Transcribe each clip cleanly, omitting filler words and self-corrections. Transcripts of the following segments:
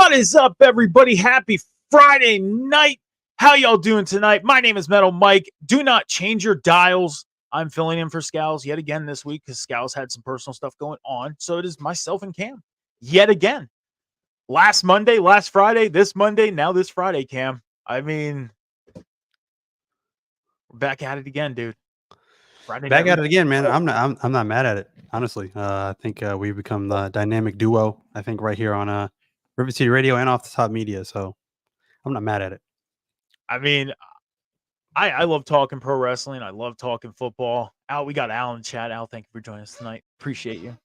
What is up, everybody? Happy Friday night. How y'all doing tonight? My name is Metal Mike. Do not change your dials. I'm filling in for Scowls yet again this week because Scowls had some personal stuff going on. So it is myself and Cam yet again. Last Monday, last Friday, this Monday, now this Friday, Cam. I mean, we're back at it again, dude. Friday back at it again, man. I'm not mad at it, honestly. I think we've become the dynamic duo. I think right here on River City Radio and Off the Top Media. So I'm not mad at it. I mean, I love talking pro wrestling. I love talking football. Al, we got Al in the chat. Al, thank you for joining us tonight. Appreciate you.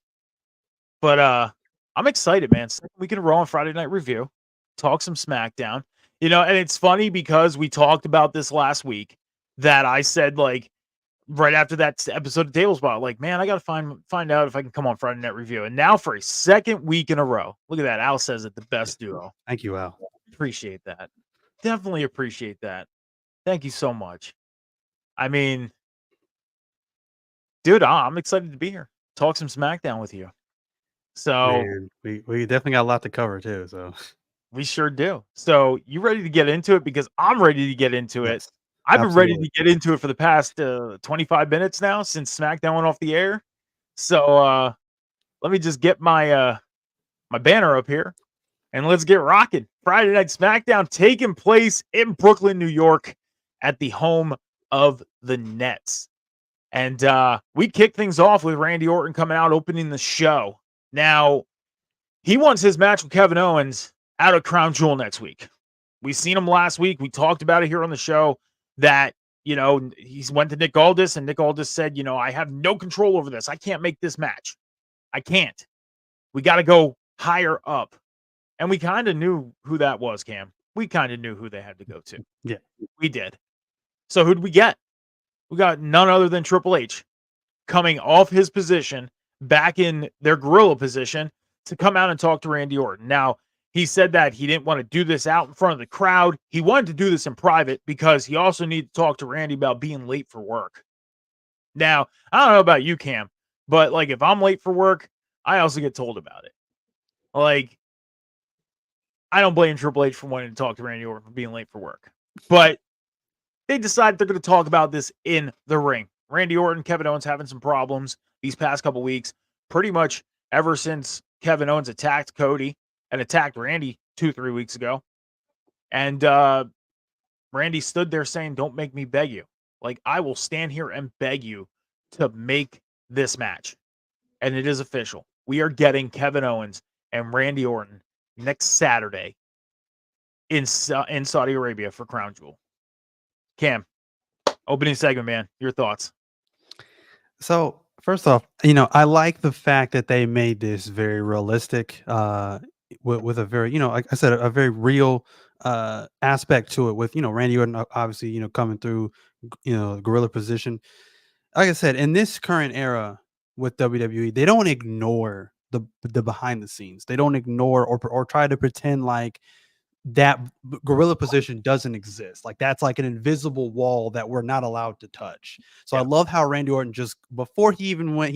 But I'm excited, man. We can roll on Friday Night Review, talk some SmackDown. You know, and it's funny because we talked about this last week that I said, like, right after that episode of Table Spot, like, man, I got to find out if I can come on Friday Night Review. And now for a second week in a row, look at that. Al says it, the best duo. Thank you, Al. Appreciate that. Definitely appreciate that. Thank you so much. I mean, dude, I'm excited to be here. Talk some SmackDown with you. So man, we definitely got a lot to cover too. So we sure do. So you ready to get into it? Because I'm ready to get into it. I've been ready to get into it for the past 25 minutes now since SmackDown went off the air. So let me just get my my banner up here and let's get rocking. Friday Night SmackDown taking place in Brooklyn, New York at the home of the Nets. And we kick things off with Randy Orton coming out, opening the show. Now, he wants his match with Kevin Owens out of Crown Jewel next week. We seen him last week. We talked about it here on the show that, you know, he went to Nick Aldis and Nick Aldis said, you know, I have no control over this. I can't make this match. I can't. We got to go higher up. And we kind of knew who that was, Cam. We kind of knew who they had to go to. Yeah, we did. So who did we get? We got none other than Triple H coming off his position back in their gorilla position to come out and talk to Randy Orton. Now, he said that he didn't want to do this out in front of the crowd. He wanted to do this in private because he also needed to talk to Randy about being late for work. Now, I don't know about you, Cam, but like if I'm late for work, I also get told about it. Like, I don't blame Triple H for wanting to talk to Randy Orton for being late for work. But they decided they're going to talk about this in the ring. Randy Orton, Kevin Owens having some problems these past couple weeks, pretty much ever since Kevin Owens attacked Cody and attacked Randy 2-3 weeks ago. And Randy stood there saying, don't make me beg you. Like, I will stand here and beg you to make this match. And it is official. We are getting Kevin Owens and Randy Orton next Saturday in Saudi Arabia for Crown Jewel. Cam, opening segment, man. Your thoughts? So first off, you know, I like the fact that they made this very realistic, with a very, you know, like I said, a very real aspect to it. With, you know, Randy Orton obviously, you know, coming through, you know, gorilla position. Like I said, in this current era with WWE, they don't ignore the behind the scenes. They don't ignore or try to pretend like that gorilla position doesn't exist. Like that's like an invisible wall that we're not allowed to touch. So I love how Randy Orton just before he even went,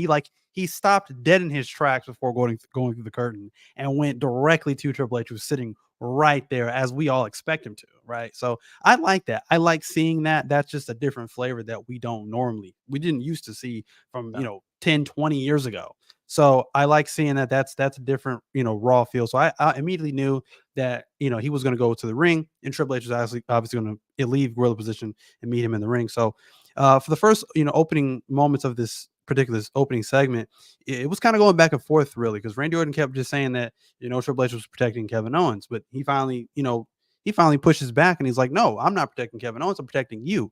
he stopped dead in his tracks before going through the curtain and went directly to Triple H, who was sitting right there as we all expect him to, right? So I like that. I like seeing that. That's just a different flavor that we didn't used to see from, you know, 10, 20 years ago. So I like seeing that. That's a different, you know, raw feel. So I immediately knew that, you know, he was going to go to the ring and Triple H was obviously going to leave gorilla position and meet him in the ring. So for the first, you know, opening moments of this particular opening segment, it was kind of going back and forth really, because Randy Orton kept just saying that, you know, Triple H was protecting Kevin Owens, but he finally pushes back and he's like, no, I'm not protecting Kevin Owens, I'm protecting you.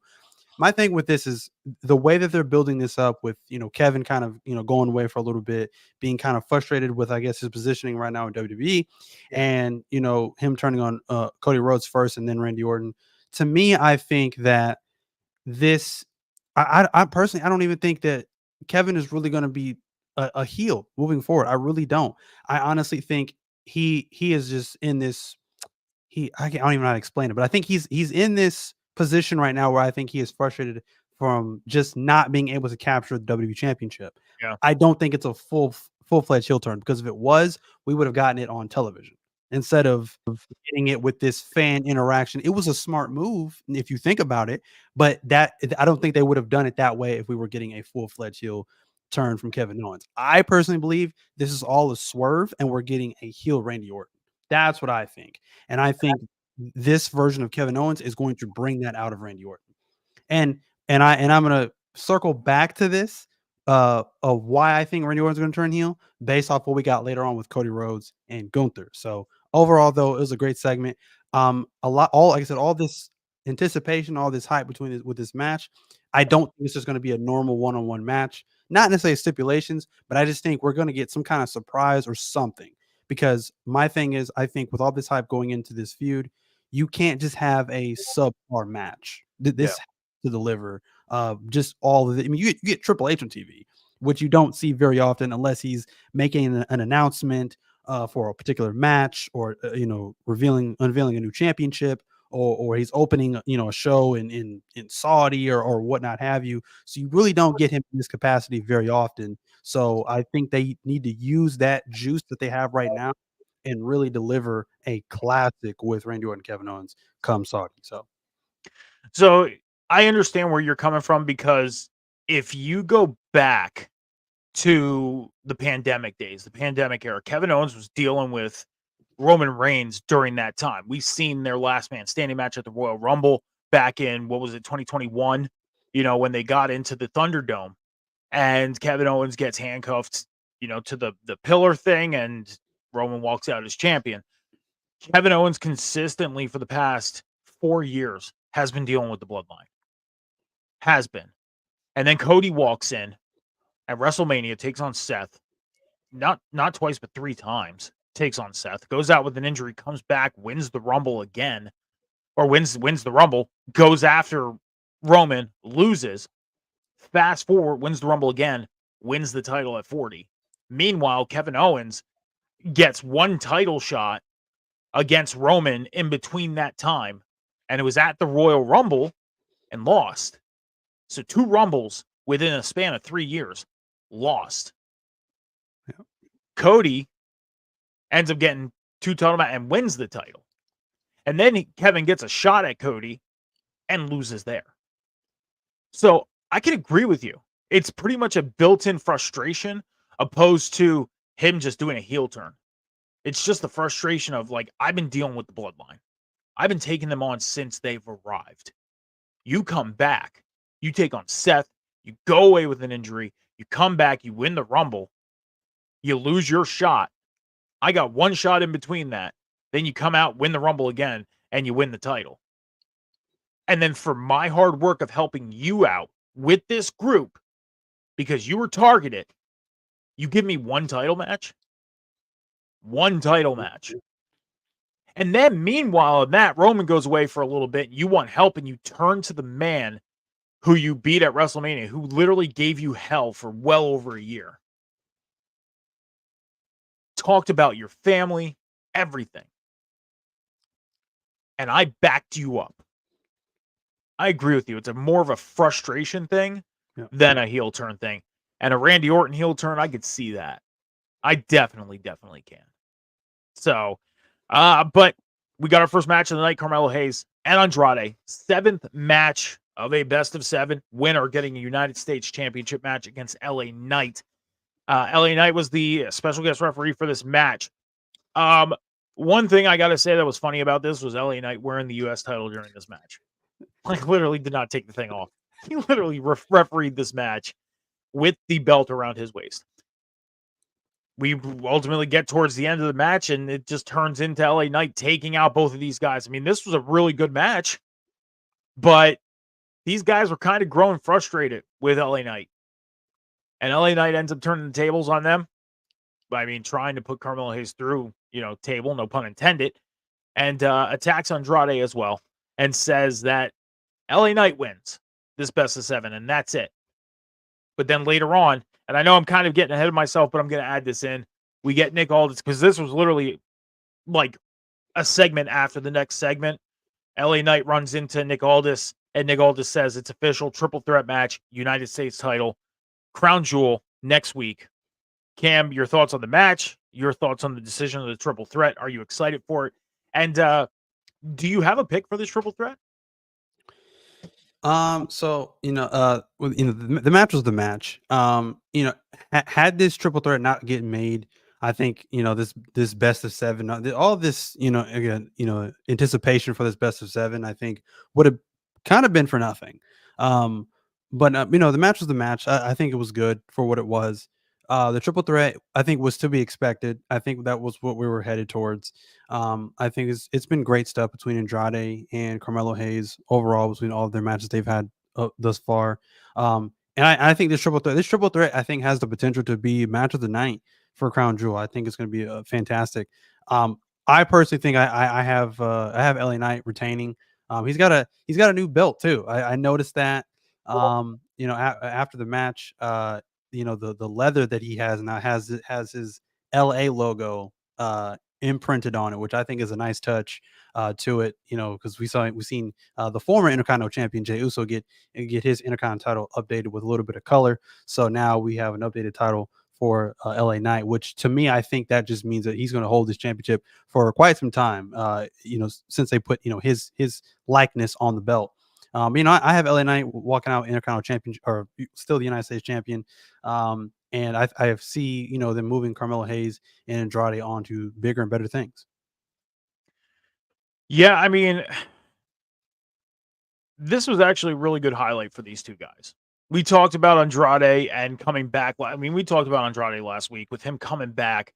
My thing with this is the way that they're building this up with, you know, Kevin kind of, you know, going away for a little bit, being kind of frustrated with, I guess, his positioning right now in WWE, and, you know, him turning on Cody Rhodes first and then Randy Orton. To me, I think that this, I personally, I don't even think that Kevin is really going to be a heel moving forward. I really don't. I honestly think he is just in this, I don't even know how to explain it, but I think he's in this position right now where I think he is frustrated from just not being able to capture the WWE Championship. Yeah. I don't think it's a full-fledged heel turn, because if it was, we would have gotten it on television. instead of getting it with this fan interaction. It was a smart move if you think about it, but that I don't think they would have done it that way if we were getting a full-fledged heel turn from Kevin Owens. I personally believe this is all a swerve and we're getting a heel Randy Orton. That's what I think. And I think this version of Kevin Owens is going to bring that out of Randy Orton. And I'm gonna circle back to this of why I think Randy Orton's gonna turn heel based off what we got later on with Cody Rhodes and Gunther. So overall, though, it was a great segment. All like I said, all this anticipation, all this hype with this match. I don't think this is going to be a normal one-on-one match. Not necessarily stipulations, but I just think we're going to get some kind of surprise or something. Because my thing is, I think with all this hype going into this feud, you can't just have a subpar match. This has to deliver just all of it. I mean, you get Triple H on TV, which you don't see very often unless he's making an announcement for a particular match or unveiling a new championship or he's opening a show in Saudi or whatnot have you. So you really don't get him in this capacity very often. So I think they need to use that juice that they have right now and really deliver a classic with Randy Orton and Kevin Owens come Saudi. So I understand where you're coming from, because if you go back to the pandemic days, the pandemic era, Kevin Owens was dealing with Roman Reigns during that time. We've seen their last man standing match at the Royal Rumble back in, 2021, when they got into the Thunderdome, and Kevin Owens gets handcuffed, to the pillar thing, and Roman walks out as champion. Kevin Owens consistently for the past 4 years has been dealing with the bloodline. Has been. And then Cody walks in at WrestleMania, takes on Seth. Not twice, but 3 times. Takes on Seth, goes out with an injury, comes back, wins the Rumble again, or wins the Rumble, goes after Roman, loses. Fast forward, wins the Rumble again, wins the title at 40. Meanwhile, Kevin Owens gets one title shot against Roman in between that time, and it was at the Royal Rumble and lost. So 2 Rumbles within a span of 3 years, lost. Yeah. Cody ends up getting 2 title matches and wins the title. And then Kevin gets a shot at Cody and loses there. So I can agree with you. It's pretty much a built-in frustration opposed to him just doing a heel turn. It's just the frustration of, like, I've been dealing with the bloodline. I've been taking them on since they've arrived. You come back, you take on Seth, you go away with an injury, you come back, you win the Rumble, you lose your shot. I got one shot in between that. Then you come out, win the Rumble again, and you win the title. And then for my hard work of helping you out with this group, because you were targeted, you give me one title match? One title match. And then meanwhile, that Roman goes away for a little bit, and you want help, and you turn to the man who you beat at WrestleMania, who literally gave you hell for well over a year. Talked about your family, everything. And I backed you up. I agree with you. It's more of a frustration thing than a heel turn thing. And a Randy Orton heel turn, I could see that. I definitely can. So, but we got our first match of the night, Carmelo Hayes and Andrade. 7th match of a best of 7. Winner getting a United States Championship match against LA Knight. LA Knight was the special guest referee for this match. One thing I got to say that was funny about this was LA Knight wearing the U.S. title during this match. Like, literally did not take the thing off. He literally refereed this match with the belt around his waist. We ultimately get towards the end of the match, and it just turns into LA Knight taking out both of these guys. I mean, this was a really good match, but these guys were kind of growing frustrated with LA Knight. And LA Knight ends up turning the tables on them. I mean, trying to put Carmelo Hayes through, table, no pun intended, and attacks Andrade as well, and says that LA Knight wins this best of 7, and that's it. But then later on, and I know I'm kind of getting ahead of myself, but I'm going to add this in. We get Nick Aldis, because this was literally like a segment after the next segment. LA Knight runs into Nick Aldis, and Nick Aldis says it's official, triple threat match, United States title, crown jewel next week. Cam, your thoughts on the match, Your thoughts on the decision of the triple threat? Are you excited for it? And do you have a pick for this triple threat? So the match was the match. Had this triple threat not getting made, I think this best of seven, all this again anticipation for this best of seven, I think would have kind of been for nothing. Um, but the match was the match. I think it was good for what it was. The triple threat, I think, was to be expected. I think that was what we were headed towards. I think it's been great stuff between Andrade and Carmelo Hayes overall between all of their matches they've had thus far. And I think this triple threat, I think, has the potential to be match of the night for Crown Jewel. I think it's going to be fantastic. I personally think I have LA Knight retaining. He's got a new belt too. I noticed that. After the match, the leather that he has now has his LA logo imprinted on it, which I think is a nice touch to it. Because we've seen the former Intercontinental Champion Jey Uso get his Intercontinental title updated with a little bit of color. So now we have an updated title for LA Knight, which to me, I think that just means that he's going to hold this championship for quite some time. Since they put his likeness on the belt. I have LA Knight walking out Intercontinental Champion, or still the United States Champion. And I see them moving Carmelo Hayes and Andrade on to bigger and better things. Yeah, I mean, this was actually a really good highlight for these two guys. We talked about Andrade and coming back. I mean, we talked about Andrade last week with him coming back.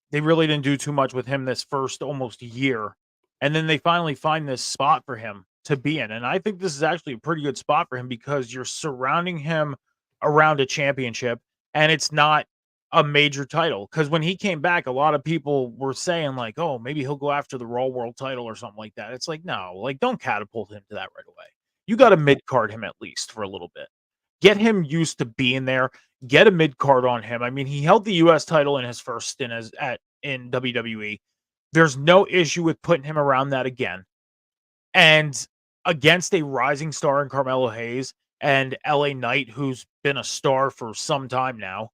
They really didn't do too much with him this first almost year. And then they finally find this spot for him to be in. And I think this is actually a pretty good spot for him because you're surrounding him around a championship and it's not a major title. Because when he came back, a lot of people were saying, like, oh, maybe he'll go after the Raw World title or something like that. It's like, no, like, don't catapult him to that right away. You got to mid card him at least for a little bit. Get him used to being there. Get a mid card on him. I mean, he held the U.S. title in his first stint in WWE. There's no issue with putting him around that again. And against a rising star in Carmelo Hayes and LA Knight, who's been a star for some time now,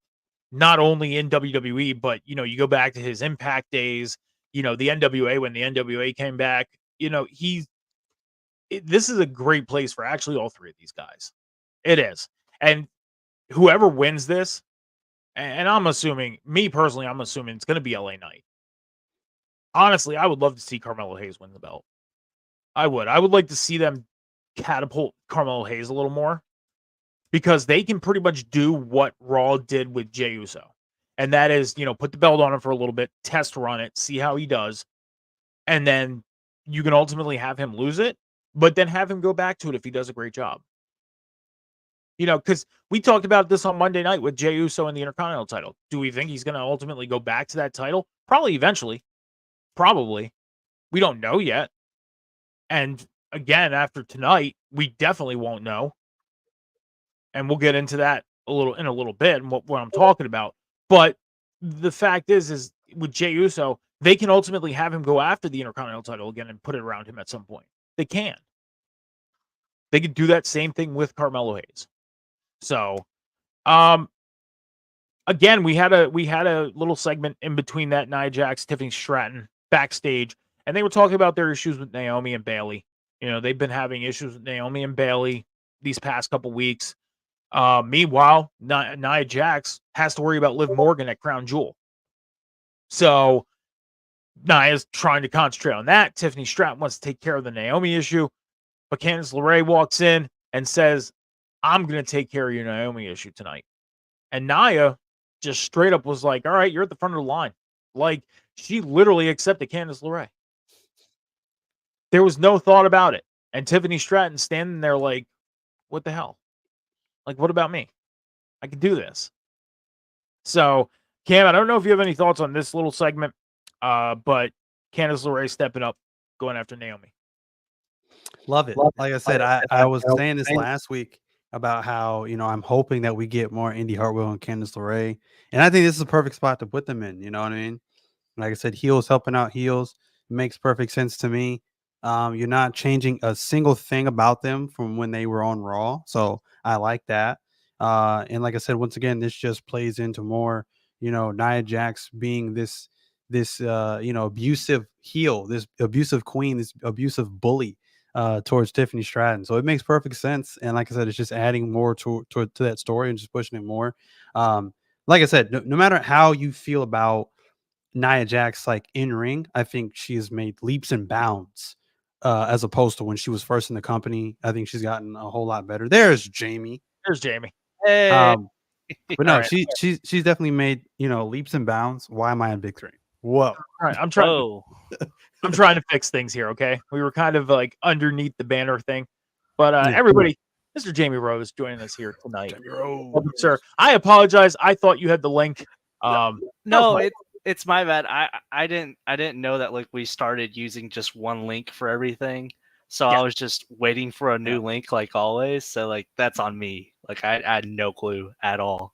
not only in WWE, but you go back to his Impact days, the NWA when the NWA came back, this is a great place for actually all three of these guys. It is. And whoever wins this, and I'm assuming, me personally, I'm assuming it's going to be LA Knight. Honestly, I would love to see Carmelo Hayes win the belt. I would. I would like to see them catapult Carmelo Hayes a little more because they can pretty much do what Raw did with Jey Uso. And that is, put the belt on him for a little bit, test run it, see how he does. And then you can ultimately have him lose it, but then have him go back to it if he does a great job. Because we talked about this on Monday night with Jey Uso and the Intercontinental title. Do we think he's going to ultimately go back to that title? Probably eventually. Probably. We don't know yet. And again, after tonight, we definitely won't know. And we'll get into that in a little bit and what I'm talking about. But the fact is with Jey Uso, they can ultimately have him go after the Intercontinental title again and put it around him at some point. They can. They could do that same thing with Carmelo Hayes. So, again, we had a little segment in between that Nia Jax, Tiffany Stratton backstage, and they were talking about their issues with Naomi and Bayley. They've been having issues with Naomi and Bayley these past couple weeks. Meanwhile, Nia Jax has to worry about Liv Morgan at Crown Jewel. So Nia's trying to concentrate on that. Tiffany Stratton wants to take care of the Naomi issue, but Candice LeRae walks in and says, I'm going to take care of your Naomi issue tonight. And Nia just straight up was like, all right, you're at the front of the line. Like, she literally accepted Candice LeRae. There was no thought about it. And Tiffany Stratton standing there like, what the hell? Like, what about me? I can do this. So, Cam, I don't know if you have any thoughts on this little segment, but Candice LeRae stepping up, going after Naomi. Love it. Like I said, I was saying this last week about how, I'm hoping that we get more Indy Hartwell and Candice LeRae. And I think this is a perfect spot to put them in. You know what I mean? Like I said, heels helping out heels makes perfect sense to me. You're not changing a single thing about them from when they were on Raw. So I like that. And like I said, once again, this just plays into more, Nia Jax being this abusive heel, this abusive queen, this abusive bully towards Tiffany Stratton. So it makes perfect sense. And like I said, it's just adding more to that story and just pushing it more. Like I said, no matter how you feel about Nia Jax like in ring, I think she has made leaps and bounds as opposed to when she was first in the company. I think she's gotten a whole lot better. There's Jamie. There's Jamie. Hey. Um, but All no, right. she's definitely made leaps and bounds. Why am I on big three? Whoa. All right, I'm trying. Whoa. I'm trying to fix things here. Okay, we were kind of like underneath the banner thing, but Yeah. everybody, Mr. Jamie Rose joining us here tonight. Jamie Rose. Welcome, sir. I apologize. I thought you had the link. No, it's my bad. I didn't know that like we started using just one link for everything. So Yeah. I was just waiting for a new link like always. So like that's on me. Like I had no clue at all.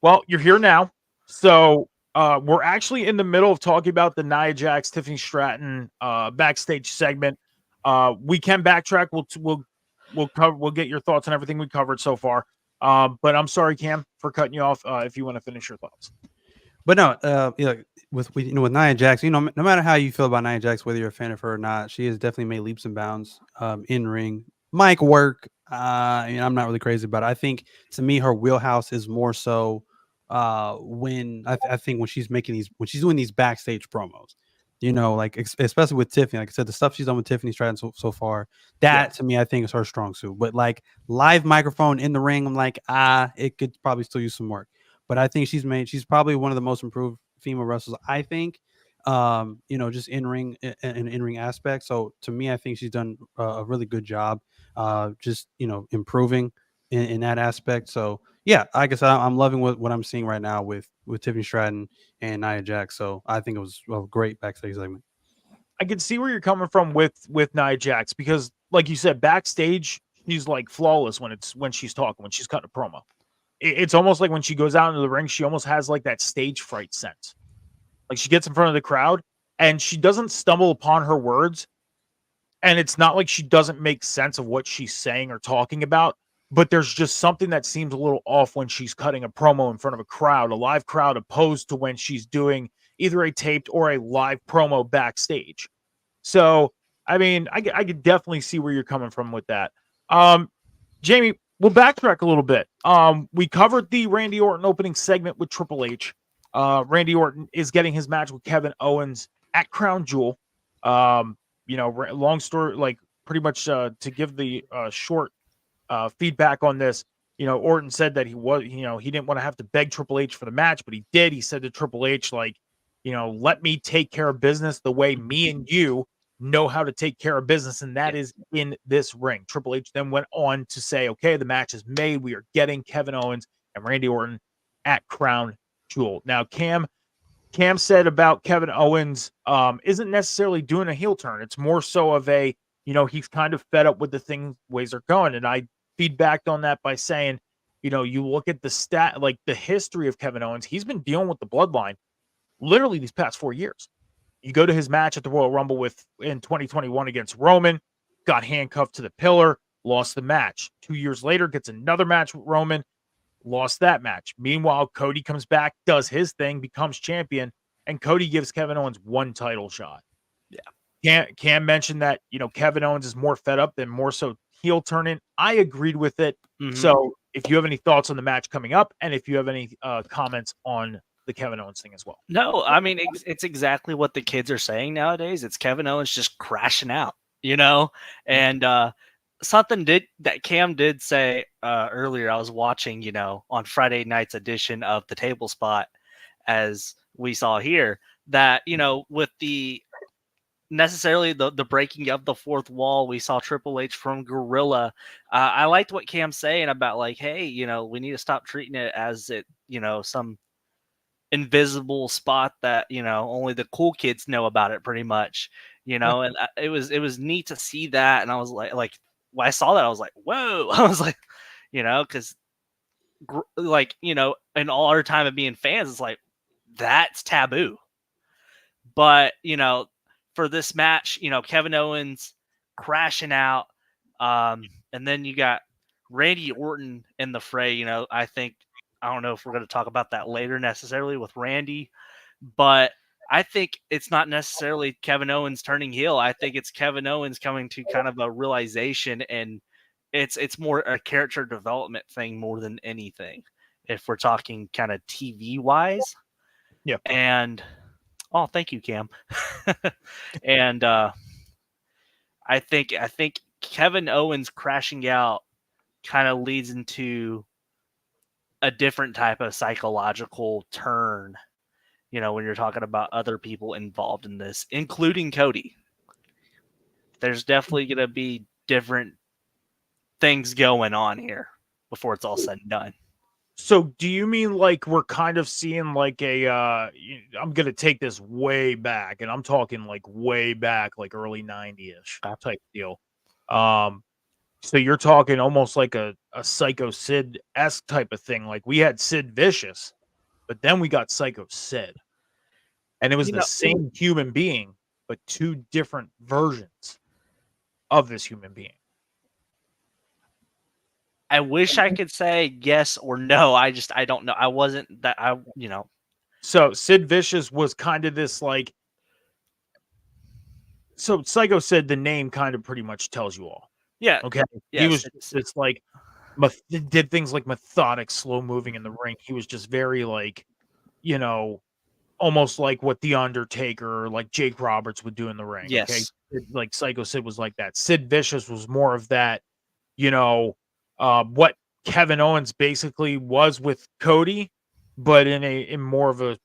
Well, you're here now, so we're actually in the middle of talking about the Nia Jax, Tiffany Stratton backstage segment. We can backtrack. We'll get your thoughts on everything we covered so far. But I'm sorry, Cam, for cutting you off. If you want to finish your thoughts. But no, with Nia Jax, no matter how you feel about Nia Jax, whether you're a fan of her or not, she has definitely made leaps and bounds in ring. Mic work, I'm not really crazy about it. I think to me, her wheelhouse is more so when I think when she's doing these backstage promos, like especially with Tiffany. Like I said, the stuff she's done with Tiffany Stratton so far, that to me, I think is her strong suit. But like live microphone in the ring, I'm like, it could probably still use some work. But I think she's probably one of the most improved female wrestlers, I think, just in ring and in ring aspect. So to me, I think she's done a really good job, just improving in that aspect. So yeah, I guess I'm loving what I'm seeing right now with Tiffany Stratton and Nia Jax. So I think it was a great backstage segment. I can see where you're coming from with Nia Jax because, like you said, backstage she's like flawless when she's talking, when she's cutting a promo. It's almost like when she goes out into the ring, she almost has like that stage fright sense. Like she gets in front of the crowd and she doesn't stumble upon her words. And it's not like she doesn't make sense of what she's saying or talking about, but there's just something that seems a little off when she's cutting a promo in front of a crowd, a live crowd, opposed to when she's doing either a taped or a live promo backstage. So, I mean, I could definitely see where you're coming from with that. Jamie, we'll backtrack a little bit. We covered the Randy Orton opening segment with Triple H. Randy Orton is getting his match with Kevin Owens at Crown Jewel. Long story, like pretty much to give the short feedback on this. Orton said that he didn't want to have to beg Triple H for the match, but he did. He said to Triple H, like, let me take care of business the way me and you know how to take care of business, and that is in this ring. Triple H then went on to say, okay, the match is made. We are getting Kevin Owens and Randy Orton at Crown Jewel. Now, Cam said about Kevin Owens isn't necessarily doing a heel turn. It's more so of a, he's kind of fed up with the ways they're going. And I feedbacked on that by saying, you look at the history of Kevin Owens, he's been dealing with the bloodline literally these past 4 years. You go to his match at the Royal Rumble in 2021 against Roman, got handcuffed to the pillar, lost the match. 2 years later, gets another match with Roman, lost that match. Meanwhile, Cody comes back, does his thing, becomes champion, and Cody gives Kevin Owens one title shot. Yeah. Cam mentioned that, Kevin Owens is more fed up than more so heel turning. I agreed with it. Mhm. So if you have any thoughts on the match coming up, and if you have any comments on the Kevin Owens thing as well. No, I mean it's exactly what the kids are saying nowadays. It's Kevin Owens just crashing out, and something that Cam did say earlier. I was watching, on Friday night's edition of the Table Spot, as we saw here, that with the necessarily the breaking of the fourth wall, we saw Triple H from Gorilla. I liked what Cam's saying about like, hey, we need to stop treating it as some invisible spot that only the cool kids know about it, pretty much. And it was neat to see that, and I was like when I saw that, I was like, whoa. I was like, because in all our time of being fans, it's like that's taboo. But for this match, Kevin Owens crashing out, and then you got Randy Orton in the fray. I think I don't know if we're going to talk about that later necessarily with Randy, but I think it's not necessarily Kevin Owens turning heel. I think it's Kevin Owens coming to kind of a realization, and it's more a character development thing more than anything. If we're talking kind of TV wise, Yeah. And oh, thank you, Cam. And I think Kevin Owens crashing out kind of leads into a different type of psychological turn, when you're talking about other people involved in this, including Cody. There's definitely going to be different things going on here before it's all said and done. So do you mean like we're kind of seeing like I'm going to take this way back, and I'm talking like way back, like early 90-ish type deal. So you're talking almost like a Psycho Sid-esque type of thing. Like we had Sid Vicious, but then we got Psycho Sid. And it was the same human being, but two different versions of this human being. I wish I could say yes or no. I don't know. I wasn't that So Sid Vicious was kind of this like, so Psycho Sid, the name kind of pretty much tells you all. Yeah. Okay. Yes, He was it's like did things like methodic, slow moving in the ring. He was just very like, almost like what The Undertaker or like Jake Roberts would do in the ring. Yes. Okay. Like Psycho Sid was like that. Sid Vicious was more of that, what Kevin Owens basically was with Cody, but in more of a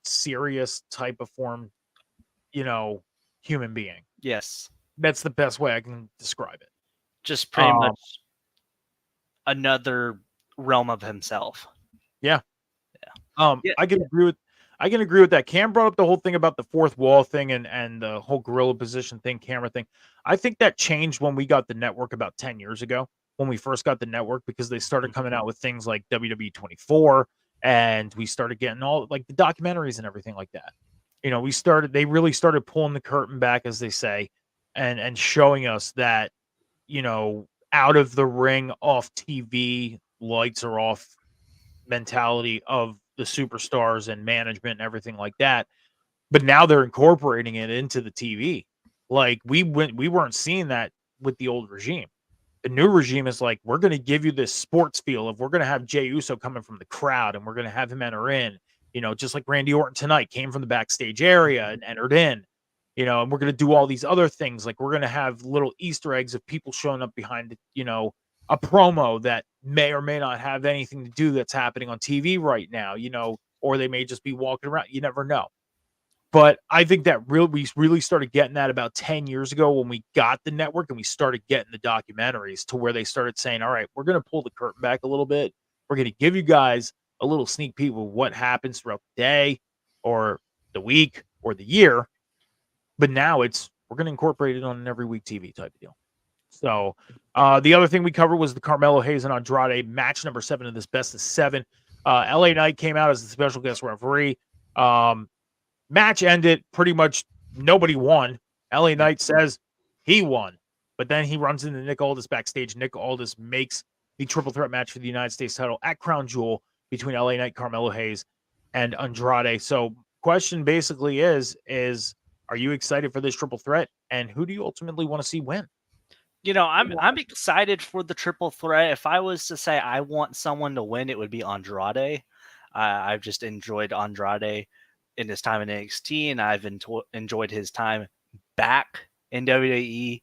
serious type of form, human being. Yes. That's the best way I can describe it. Just pretty much another realm of himself. Yeah. I can agree with that. Cam brought up the whole thing about the fourth wall thing and the whole gorilla position thing, camera thing. I think that changed when we got the network about 10 years ago, when we first got the network, because they started coming out with things like WWE 24, and we started getting all like the documentaries and everything like that. They really started pulling the curtain back, as they say, and showing us that, out of the ring, off TV, lights are off mentality of the superstars and management and everything like that. But now they're incorporating it into the TV. Like we weren't seeing that with the old regime. The new regime is like, we're going to give you this sports feel of, we're going to have Jey Uso coming from the crowd, and we're going to have him enter in, just like Randy Orton tonight came from the backstage area and entered in, and we're going to do all these other things. Like we're going to have little Easter eggs of people showing up behind, a promo that may or may not have anything to do that's happening on TV right now, or they may just be walking around. You never know. But I think that we really started getting that about 10 years ago when we got the network and we started getting the documentaries, to where they started saying, all right, we're going to pull the curtain back a little bit. We're going to give you guys a little sneak peek of what happens throughout the day or the week or the year. But now we're going to incorporate it on an every week TV type of deal. So the other thing we covered was the Carmelo Hayes and Andrade match number 7 of this best of 7. LA Knight came out as the special guest referee. Match ended pretty much nobody won. LA Knight says he won, but then he runs into Nick Aldis backstage. Nick Aldis makes the triple threat match for the United States title at Crown Jewel between LA Knight, Carmelo Hayes, and Andrade. So question basically is are you excited for this triple threat, and who do you ultimately want to see win? I'm excited for the triple threat. If I was to say I want someone to win, it would be Andrade. I've just enjoyed Andrade in his time in NXT, and I've enjoyed his time back in WWE.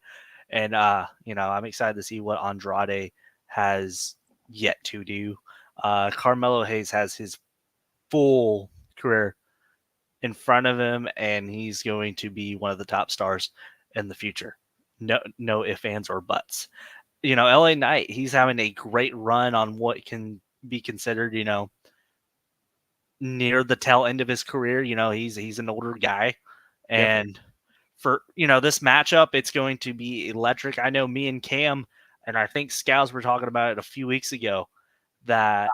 And I'm excited to see what Andrade has yet to do. Carmelo Hayes has his full career in front of him, and he's going to be one of the top stars in the future. No ifs, ands, or buts. LA Knight, he's having a great run on what can be considered, near the tail end of his career. He's an older guy, and for this matchup, it's going to be electric. I know me and Cam, and I think Scows were talking about it a few weeks ago, that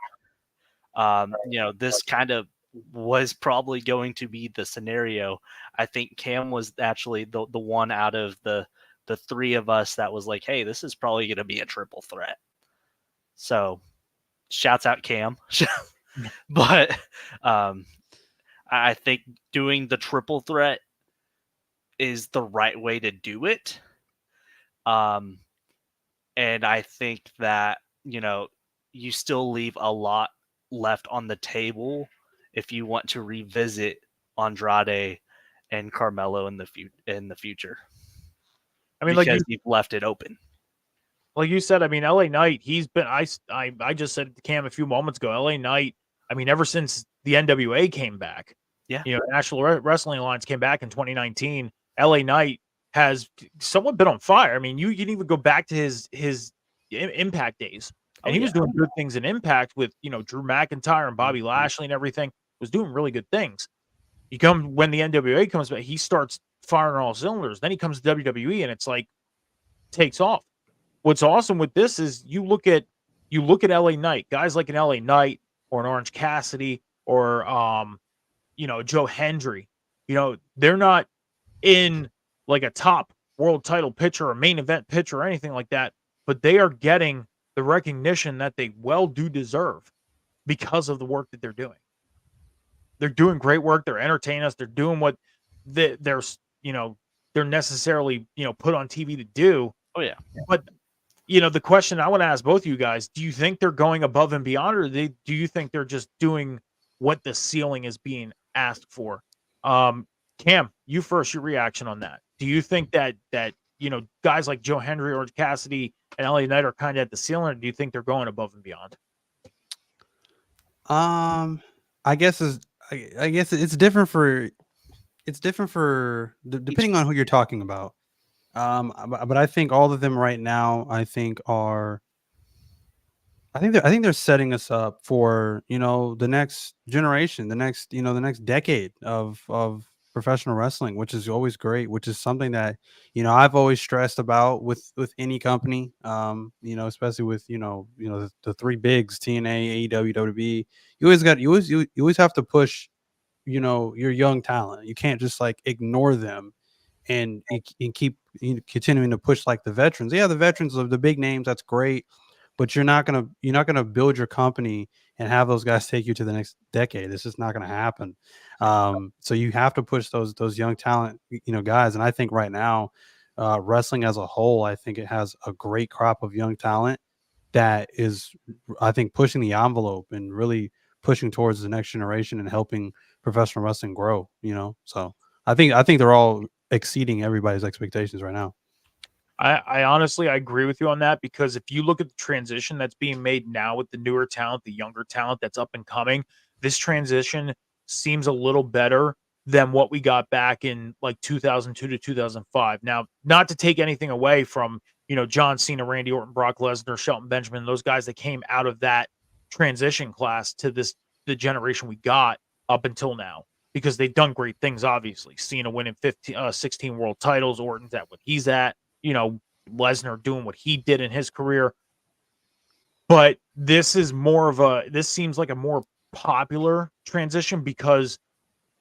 this kind of was probably going to be the scenario. I think Cam was actually the one out of the three of us that was like, hey, this is probably going to be a triple threat. So shouts out Cam. But I think doing the triple threat is the right way to do it. And I think that, you still leave a lot left on the table if you want to revisit Andrade and Carmelo in the future. I mean, because you've left it open. Like you said, I mean, LA Knight, he's been, I just said to Cam a few moments ago, LA Knight, I mean, ever since the NWA came back, Yeah. National Wrestling Alliance came back in 2019, LA Knight has somewhat been on fire. I mean, you can even go back to his Impact days, and he was doing good things in Impact with, Drew McIntyre and Bobby Lashley and everything, was doing really good things. When the NWA comes back, he starts firing all cylinders. Then he comes to WWE, and it's like, takes off. What's awesome with this is you look at LA Knight, guys like an LA Knight or an Orange Cassidy or Joe Hendry. They're not in like a top world title picture or main event picture or anything like that, but they are getting the recognition that they well do deserve because of the work that they're doing. They're doing great work. They're entertaining us. They're doing what they're necessarily put on TV to do. Oh yeah, but the question I want to ask both of you guys, do you think they're going above and beyond, or do you think they're just doing what the ceiling is being asked for? Cam, you first, your reaction on that. Do you think that guys like Joe Hendry or Cassidy and LA Knight are kind of at the ceiling, or do you think they're going above and beyond? I guess it's different for depending on who you're talking about. But I think all of them right now, I think they're setting us up for, the next generation, the next decade of professional wrestling, which is always great, which is something that, I've always stressed about with any company, especially with, the three bigs, TNA, AEW, WWE. You always have to push, your young talent. You can't just like ignore them and keep continuing to push like the veterans. Yeah, the veterans of the big names, that's great, but you're not gonna build your company and have those guys take you to the next decade. It's just not gonna happen. So you have to push those young talent, guys. And I think right now, wrestling as a whole, I think it has a great crop of young talent that is, I think, pushing the envelope and really pushing towards the next generation and helping professional wrestling grow. So I think they're all exceeding everybody's expectations right now. I honestly, I agree with you on that, because if you look at the transition that's being made now with the newer talent, the younger talent that's up and coming, this transition seems a little better than what we got back in like 2002 to 2005. Now, not to take anything away from, John Cena, Randy Orton, Brock Lesnar, Shelton Benjamin, those guys that came out of that transition class to the generation we got up until now, because they've done great things. Obviously, Cena winning 16 world titles, Orton's at what he's at, Lesnar doing what he did in his career. But this seems like a more popular transition, because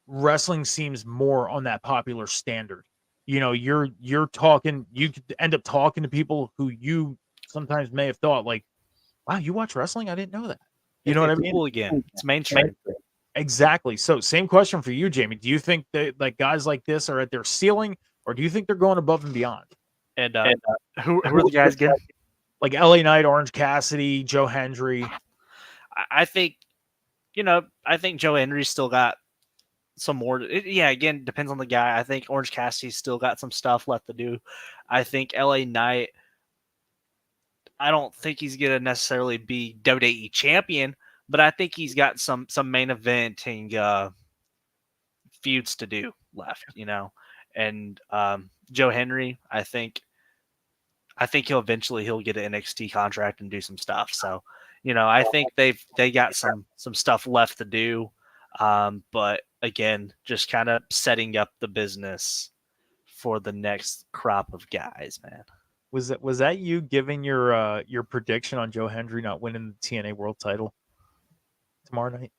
wrestling seems more on that popular standard. You're talking, you could end up talking to people who you sometimes may have thought like, wow, you watch wrestling? I didn't know that. You know what I mean? Cool again. It's mainstream. Exactly. So same question for you, Jamie. Do you think that like guys like this are at their ceiling, or do you think they're going above and beyond? And who are the guys again? Like LA Knight, Orange Cassidy, Joe Hendry. I think, I think Joe Hendry's still got some more. Again, depends on the guy. I think Orange Cassidy's still got some stuff left to do. I think LA Knight, I don't think he's going to necessarily be WWE champion, but I think he's got some main eventing feuds to do left, And Joe Hendry, I think he'll get an NXT contract and do some stuff. So, I think they got some stuff left to do. But again, just kind of setting up the business for the next crop of guys, man. Was that you giving your prediction on Joe Hendry not winning the TNA World Title tomorrow night?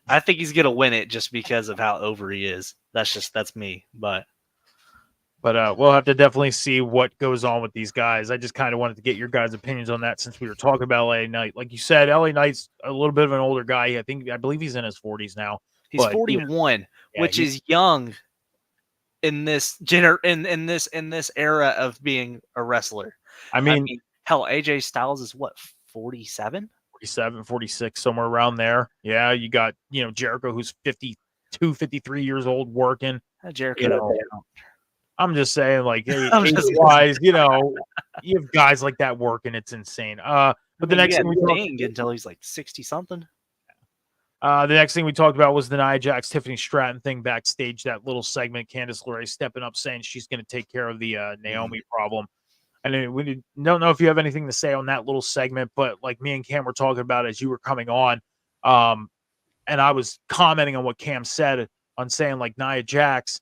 I think he's gonna win it just because of how over he is. That's me, but But we'll have to definitely see what goes on with these guys. I just kind of wanted to get your guys' opinions on that since we were talking about LA Knight. Like you said, LA Knight's a little bit of an older guy. I believe he's in his 40s now. He's But 41, yeah, which is young in this in this era of being a wrestler. I I mean, mean, hell, AJ Styles is what, 47? 47, 46, somewhere around there. Yeah, you got, Jericho who's 52, 53 years old working. Jericho. You know, I'm just saying, like, hey, I'm just age-wise, you have guys like that working. It's insane. But the next thing we talked, until he's like 60 something. the next thing we talked about was the Nia Jax, Tiffany Stratton thing backstage. That little segment, Candice LeRae stepping up, saying she's going to take care of the Naomi problem. And we don't know if you have anything to say on that little segment, but like me and Cam were talking about as you were coming on, and I was commenting on what Cam said on saying like Nia Jax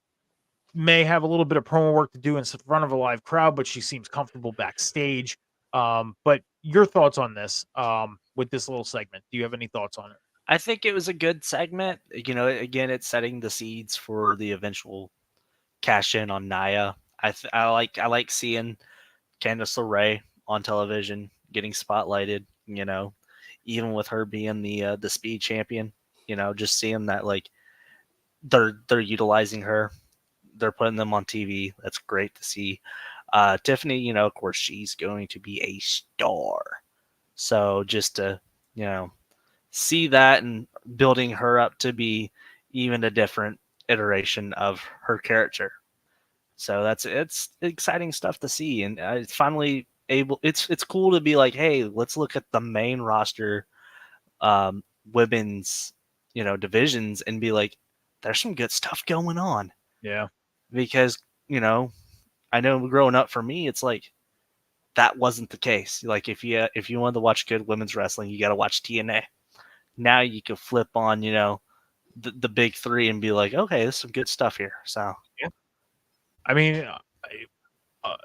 may have a little bit of promo work to do in front of a live crowd, but she seems comfortable backstage. But your thoughts on this with this little segment? Do you have any thoughts on it? I think it was a good segment. Again, it's setting the seeds for the eventual cash in on Nia. I like seeing Candice LeRae on television getting spotlighted. Even with her being the speed champion. Just seeing that like they're utilizing her. They're putting them on TV. That's great to see. Tiffany, of course, she's going to be a star. So just to, see that and building her up to be even a different iteration of her character. So it's exciting stuff to see. And it's finally it's cool to be like, hey, let's look at the main roster women's, divisions and be like, there's some good stuff going on. Yeah. Because, I know growing up for me, it's like that wasn't the case. Like if you wanted to watch good women's wrestling, you got to watch TNA. Now you can flip on, the big three and be like, okay, there's some good stuff here. So yeah, I mean,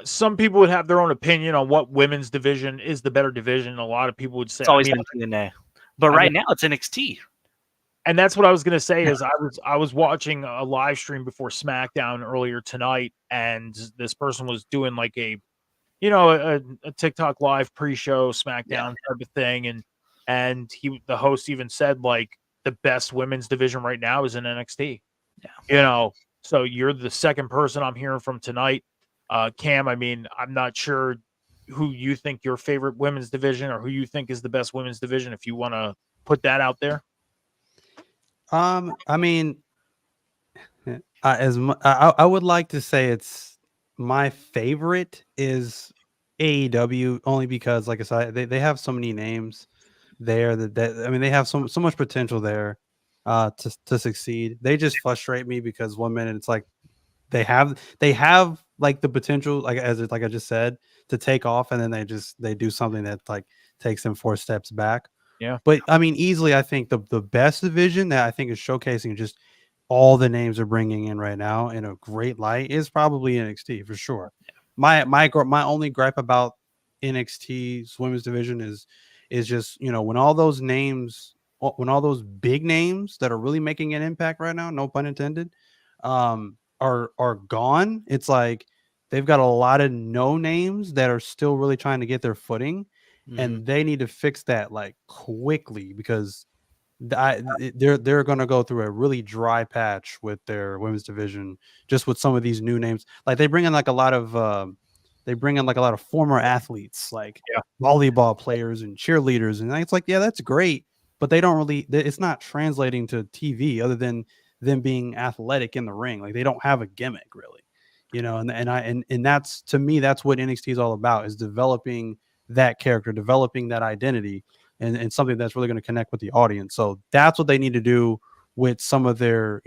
some people would have their own opinion on what women's division is the better division. A lot of people would say it's always been TNA, but right now it's NXT. And that's what I was going to say is I was watching a live stream before SmackDown earlier tonight, and this person was doing like a TikTok live pre-show SmackDown type of thing, and the host even said like the best women's division right now is in NXT. Yeah. So you're the second person I'm hearing from tonight. Cam, I mean, I'm not sure who you think your favorite women's division or who you think is the best women's division, if you want to put that out there. I mean, I would like to say it's my favorite is AEW, only because, like I said, they have so many names there that I mean, they have so much potential there to succeed. They just frustrate me because 1 minute it's like they have like the potential, like I just said, to take off, and then they do something that like takes them 4 steps back. Yeah. But I mean, easily, I think the best division that I think is showcasing just all the names they're bringing in right now in a great light is probably NXT for sure. My only gripe about NXT's women's division is just, when all those big names that are really making an impact right now, no pun intended, are gone. It's like they've got a lot of no names that are still really trying to get their footing. And they need to fix that like quickly, because they're going to go through a really dry patch with their women's division, just with some of these new names. Like they bring in like a lot of former athletes, like volleyball players and cheerleaders, and it's like, yeah, that's great, but they don't really. It's not translating to TV other than them being athletic in the ring. Like they don't have a gimmick really, and that's, to me, that's what NXT is all about, is developing that character, developing that identity, and something that's really going to connect with the audience. So that's what they need to do with some of their,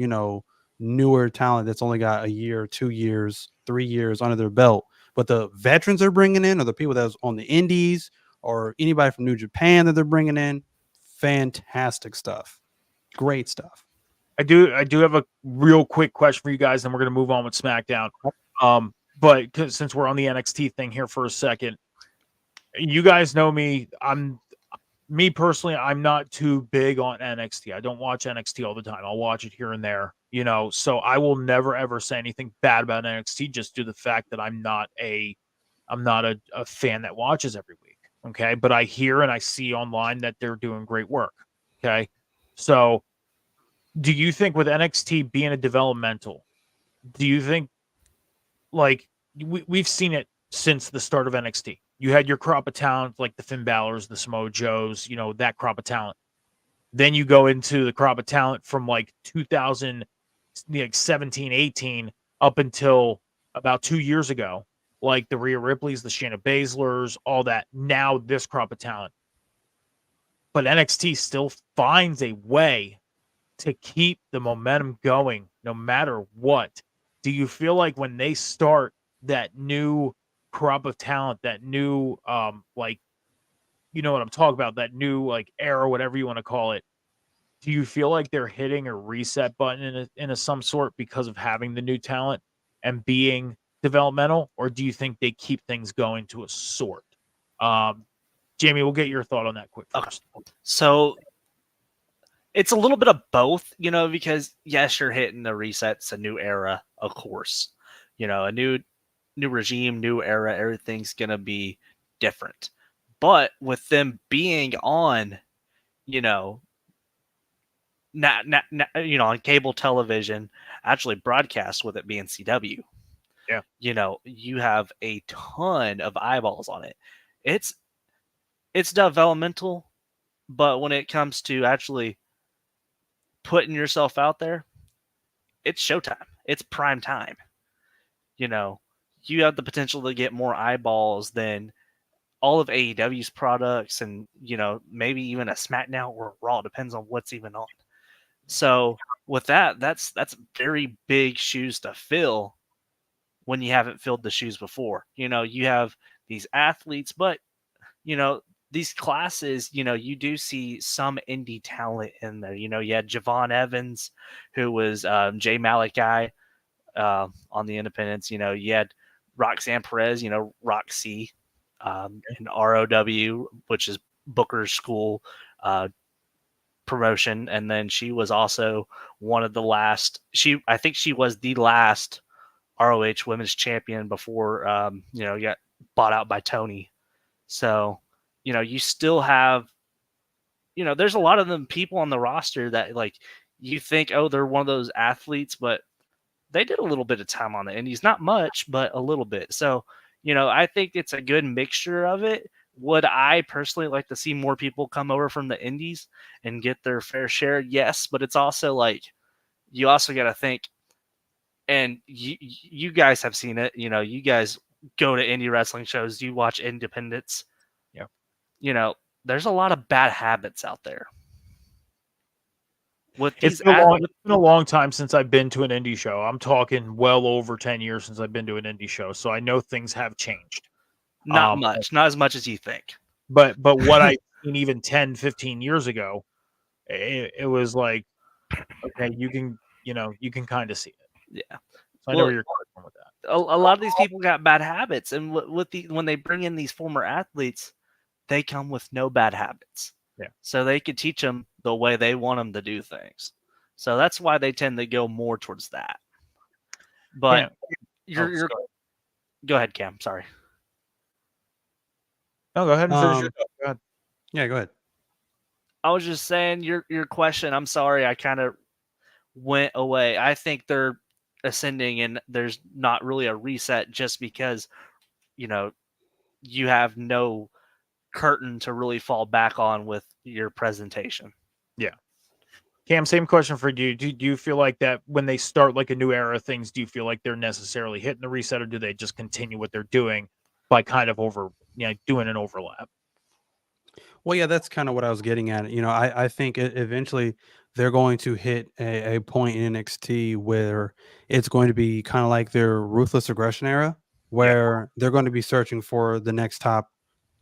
newer talent that's only got a year, 2 years, 3 years under their belt. But the veterans they're bringing in, or the people that's on the indies, or anybody from New Japan that they're bringing in, fantastic stuff. Great stuff. I do have a real quick question for you guys, and we're going to move on with SmackDown. But since we're on the NXT thing here for a second, you guys know me. Me personally, I'm not too big on NXT. I don't watch NXT all the time. I'll watch it here and there, So I will never ever say anything bad about NXT just due to the fact that I'm not a fan that watches every week. Okay. But I hear and I see online that they're doing great work. Okay. So do you think with NXT being a developmental, do you think like we've seen it since the start of NXT? You had your crop of talent like the Finn Balor's, the Samoa Joes, that crop of talent. Then you go into the crop of talent from like 2017, 18 up until about 2 years ago, like the Rhea Ripley's, the Shayna Baszler's, all that. Now this crop of talent. But NXT still finds a way to keep the momentum going no matter what. Do you feel like when they start that new crop of talent, that new like you know what I'm talking about, that new like era, whatever you want to call it, do you feel like they're hitting a reset button in a some sort because of having the new talent and being developmental, or do you think they keep things going to a sort? Jamie, we'll get your thought on that quick first. So it's a little bit of both, because yes, you're hitting the resets, a new era, of course, a new regime, new era, everything's going to be different. But with them being on, on cable television, actually broadcast with it being CW. Yeah. You have a ton of eyeballs on it. It's developmental, but when it comes to actually putting yourself out there, it's showtime. It's prime time. You have the potential to get more eyeballs than all of AEW's products and, maybe even a SmackDown or Raw, depends on what's even on. So with that's very big shoes to fill when you haven't filled the shoes before. You have these athletes, but, these classes, you do see some indie talent in there. You had Javon Evans, who was Jay Malachi on the independents. You had Roxanne Perez, Roxy, in ROW, which is Booker's school promotion. And then she was also one of the last, I think she was the last ROH women's champion before, got bought out by Tony. So, you still have, there's a lot of them people on the roster that like you think, oh, they're one of those athletes, but they did a little bit of time on the indies, not much, but a little bit. So, I think it's a good mixture of it. Would I personally like to see more people come over from the indies and get their fair share? Yes, but it's also like, you also got to think, and you guys have seen it, you guys go to indie wrestling shows, you watch independents. Yeah. There's a lot of bad habits out there. It's been a long time since I've been to an indie show. I'm talking well over 10 years since I've been to an indie show. So I know things have changed. Not much, not as much as you think. But what I seen even 10, 15 years ago, it was like, okay, you can kind of see it. Yeah. So I know where you're coming from with that. A lot of these people got bad habits, and when they bring in these former athletes, they come with no bad habits. Yeah. So they could teach them the way they want them to do things. So that's why they tend to go more towards that. But you're go ahead, Cam. Sorry. No, go ahead and finish your thought. Go ahead. Yeah, go ahead. I was just saying your question. I'm sorry, I kind of went away. I think they're ascending, and there's not really a reset just because, you have no curtain to really fall back on with your presentation. Yeah. Cam, same question for you. Do you feel like that when they start like a new era of things, do you feel like they're necessarily hitting the reset, or do they just continue what they're doing by kind of doing an overlap? Well, yeah, that's kind of what I was getting at. I think eventually they're going to hit a point in NXT where it's going to be kind of like their Ruthless Aggression era, where they're going to be searching for the next top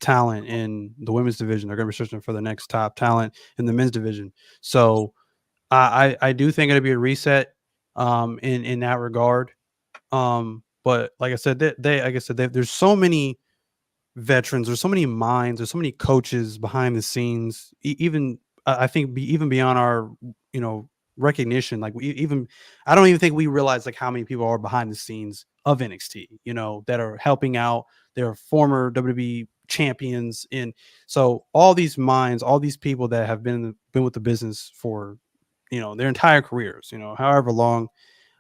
talent in the women's division. They're going to be searching for the next top talent in the men's division. So I do think it'll be a reset in that regard. But like I said, there's so many veterans, there's so many minds, there's so many coaches behind the scenes, even I think even beyond our recognition. Like I don't even think we realize like how many people are behind the scenes of NXT, you know, that are helping out. They're former WWE champions, and so all these minds, all these people that have been with the business for, you know, their entire careers, you know, however long,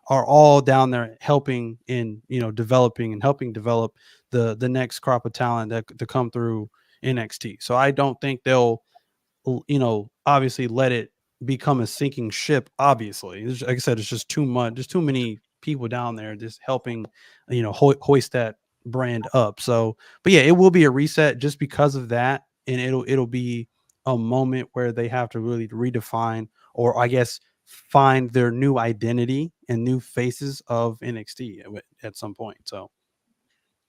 are all down there helping in, you know, developing and helping develop the next crop of talent that to come through NXT. So I don't think they'll, you know, obviously let it become a sinking ship. Obviously, like I said, it's just too much. There's too many people down there just helping, you know, hoist that brand up. So, but yeah, it will be a reset just because of that, and it'll be a moment where they have to really redefine, or I guess find their new identity and new faces of NXT at some point. So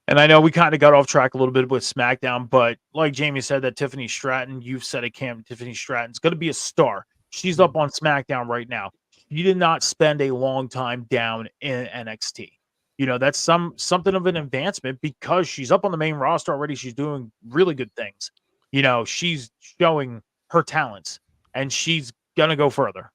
And I know we kind of got off track a little bit with SmackDown, but like Jamie said, that Tiffany Stratton, you've said it, Cam, Tiffany Stratton's going to be a star. She's up on SmackDown right now. You did not spend a long time down in NXT. You know, that's something of an advancement because she's up on the main roster already. She's doing really good things. You know, she's showing her talents and she's going to go further.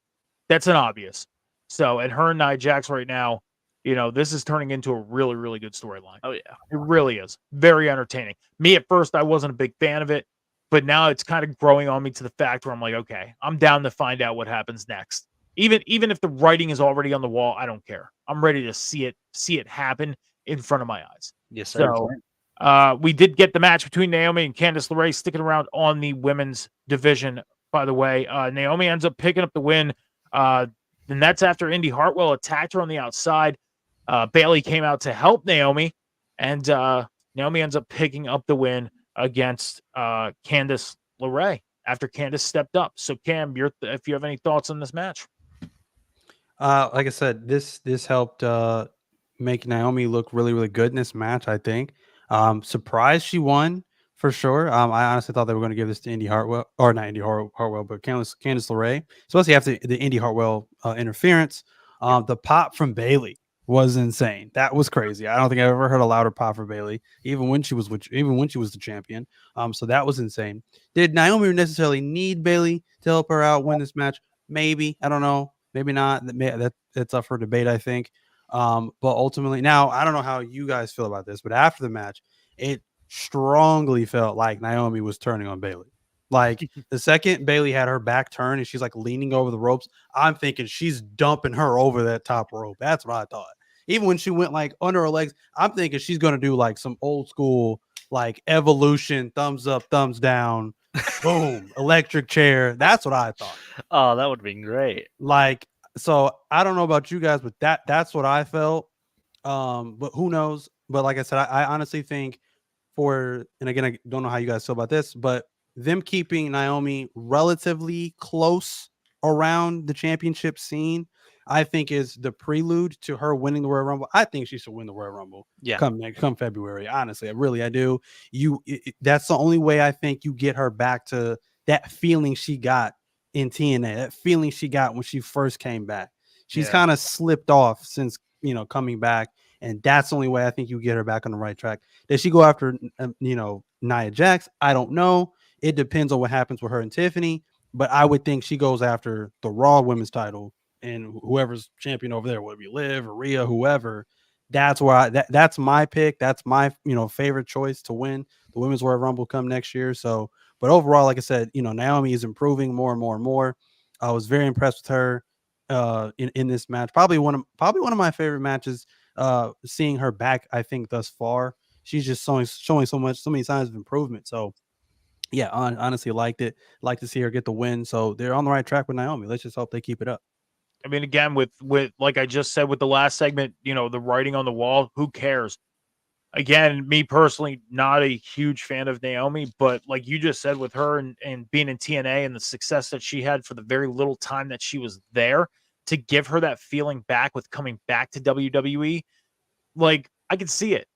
That's an obvious. So, and her and Nia Jax right now, you know, this is turning into a really, really good storyline. Oh yeah. It really is. Very entertaining. Me at first, I wasn't a big fan of it, but now it's kind of growing on me to the fact where I'm like, okay, I'm down to find out what happens next. Even if the writing is already on the wall, I don't care. I'm ready to see it happen in front of my eyes. Yes, sir. So we did get the match between Naomi and Candice LeRae sticking around on the women's division, by the way. Naomi ends up picking up the win. And that's after Indy Hartwell attacked her on the outside. Bailey came out to help Naomi, and Naomi ends up picking up the win against Candice LeRae after Candice stepped up. So, Cam, if you have any thoughts on this match. Like I said, this helped make Naomi look really, really good in this match, I think. Surprised she won for sure. I honestly thought they were going to give this to Indy Hartwell, or not Indy Hartwell, but Candice LeRae, especially after the Indy Hartwell interference. The pop from Bailey was insane. That was crazy. I don't think I ever heard a louder pop for Bailey, even when she was the champion. So that was insane. Did Naomi necessarily need Bailey to help her out win this match? Maybe. I don't know. Maybe not. That's up for debate, I think. But ultimately, now I don't know how you guys feel about this, but after the match, it strongly felt like Naomi was turning on Bailey. Like the second Bailey had her back turned and she's like leaning over the ropes, I'm thinking she's dumping her over that top rope. That's what I thought. Even when she went like under her legs, I'm thinking she's gonna do like some old school like evolution, thumbs up, thumbs down, boom, electric chair. That's what I thought. Oh, that would have been great. Like, so I don't know about you guys, but that's what I felt. But who knows? But like I said, I honestly think and again, I don't know how you guys feel about this, but them keeping Naomi relatively close around the championship scene, I think is the prelude to her winning the Royal Rumble. I think she should win the Royal Rumble. Yeah. Come February. Honestly, I do. That's the only way I think you get her back to that feeling she got in TNA, that feeling she got when she first came back. She's kind of slipped off since, you know, coming back, and that's the only way I think you get her back on the right track. Does she go after, you know, Nia Jax? I don't know. It depends on what happens with her and Tiffany, but I would think she goes after the Raw Women's title, and whoever's champion over there, whether it be Liv or Rhea, whoever. That's where that's my pick. That's my, you know, favorite choice to win the Women's Royal Rumble come next year. So, but overall, like I said, you know, Naomi is improving more and more and more. I was very impressed with her in this match. Probably one of my favorite matches. Seeing her back, I think thus far, she's just showing so many signs of improvement. So, yeah, honestly, liked it. Like to see her get the win. So they're on the right track with Naomi. Let's just hope they keep it up. I mean, again, with like I just said with the last segment, you know, the writing on the wall, who cares? Again, me personally, not a huge fan of Naomi, but like you just said with her and being in TNA and the success that she had for the very little time that she was there, to give her that feeling back with coming back to WWE, like I could see it.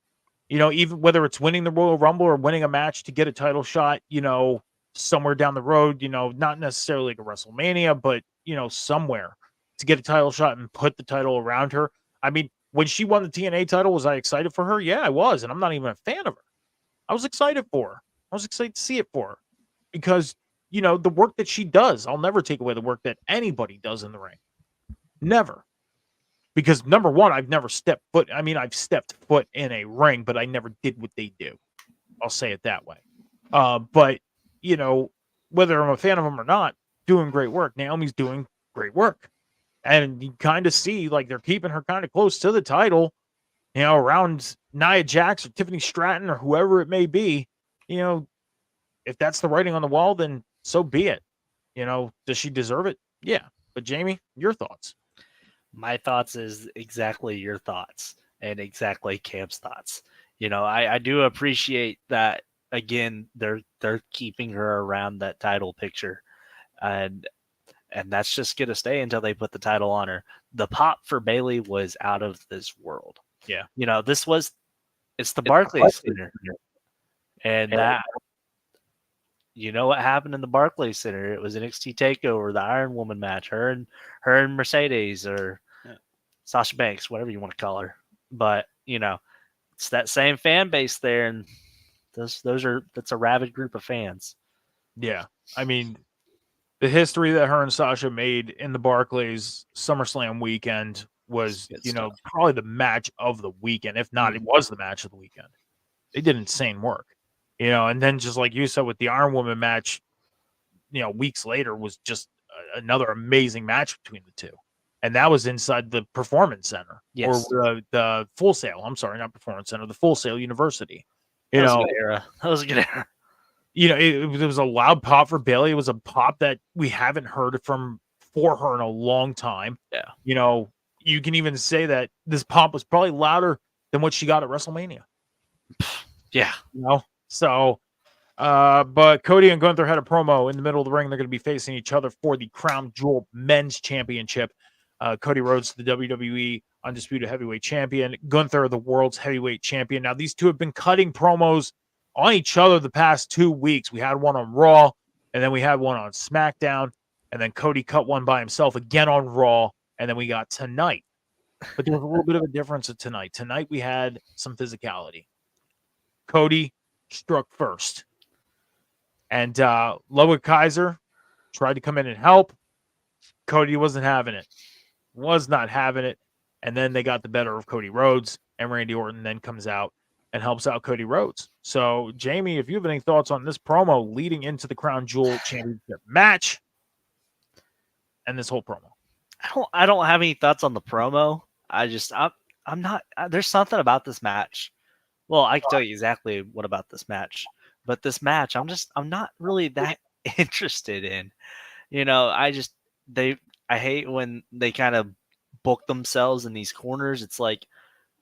You know, even whether it's winning the Royal Rumble or winning a match to get a title shot, you know, somewhere down the road, you know, not necessarily like a WrestleMania, but, you know, somewhere to get a title shot and put the title around her. I mean, when she won the TNA title, was I excited for her? Yeah, I was. And I'm not even a fan of her. I was excited for her. I was excited to see it for her because, you know, the work that she does, I'll never take away the work that anybody does in the ring. Never. Because number one, I've never stepped foot. I mean, I've stepped foot in a ring, but I never did what they do. I'll say it that way. But you know, whether I'm a fan of them or not, doing great work. Naomi's doing great work, and you kind of see like they're keeping her kind of close to the title. You know, around Nia Jax or Tiffany Stratton or whoever it may be. You know, if that's the writing on the wall, then so be it. You know, does she deserve it? Yeah. But Jamie, your thoughts? My thoughts is exactly your thoughts and exactly Cam's thoughts. You know, I do appreciate that. Again, they're keeping her around that title picture, and that's just gonna stay until they put the title on her. The pop for Bailey was out of this world. Yeah. You know, it's the Barclays Center, and that, you know what happened in the Barclays Center? It was NXT Takeover, the Iron Woman match. Her and Mercedes, or Sasha Banks, whatever you want to call her. But you know, it's that same fan base there, and that's a rabid group of fans. Yeah. I mean, the history that her and Sasha made in the Barclays SummerSlam weekend was, you know, probably the match of the weekend. If not, it was the match of the weekend. They did insane work, you know, and then just like you said with the Iron Woman match, you know, weeks later was just another amazing match between the two. And that was inside the Performance Center, Yes. or the Full Sail. I'm sorry, not Performance Center, the Full Sail University. That was a good era. That was a good era. You know, it was a loud pop for Bailey. It was a pop that we haven't heard for her in a long time. Yeah. You know, you can even say that this pop was probably louder than what she got at WrestleMania. Yeah. You know, so, but Cody and Gunther had a promo in the middle of the ring. They're going to be facing each other for the Crown Jewel Men's Championship. Cody Rhodes, the WWE Undisputed Heavyweight Champion. Gunther, the World's Heavyweight Champion. Now, these two have been cutting promos on each other the past 2 weeks. We had one on Raw, and then we had one on SmackDown, and then Cody cut one by himself again on Raw, and then we got tonight. But there was a little bit of a difference of tonight. Tonight we had some physicality. Cody struck first, and Ludwig Kaiser tried to come in and help. Cody wasn't having it. Was not having it. And then they got the better of Cody Rhodes, and Randy Orton then comes out and helps out Cody Rhodes. So, Jamie, if you have any thoughts on this promo leading into the Crown Jewel Championship match and this whole promo. I don't have any thoughts on the promo. I'm not. There's something about this match. Well, I can tell you exactly what about this match, but this match, I'm not really that interested in. You know, I hate when they kind of book themselves in these corners. It's like,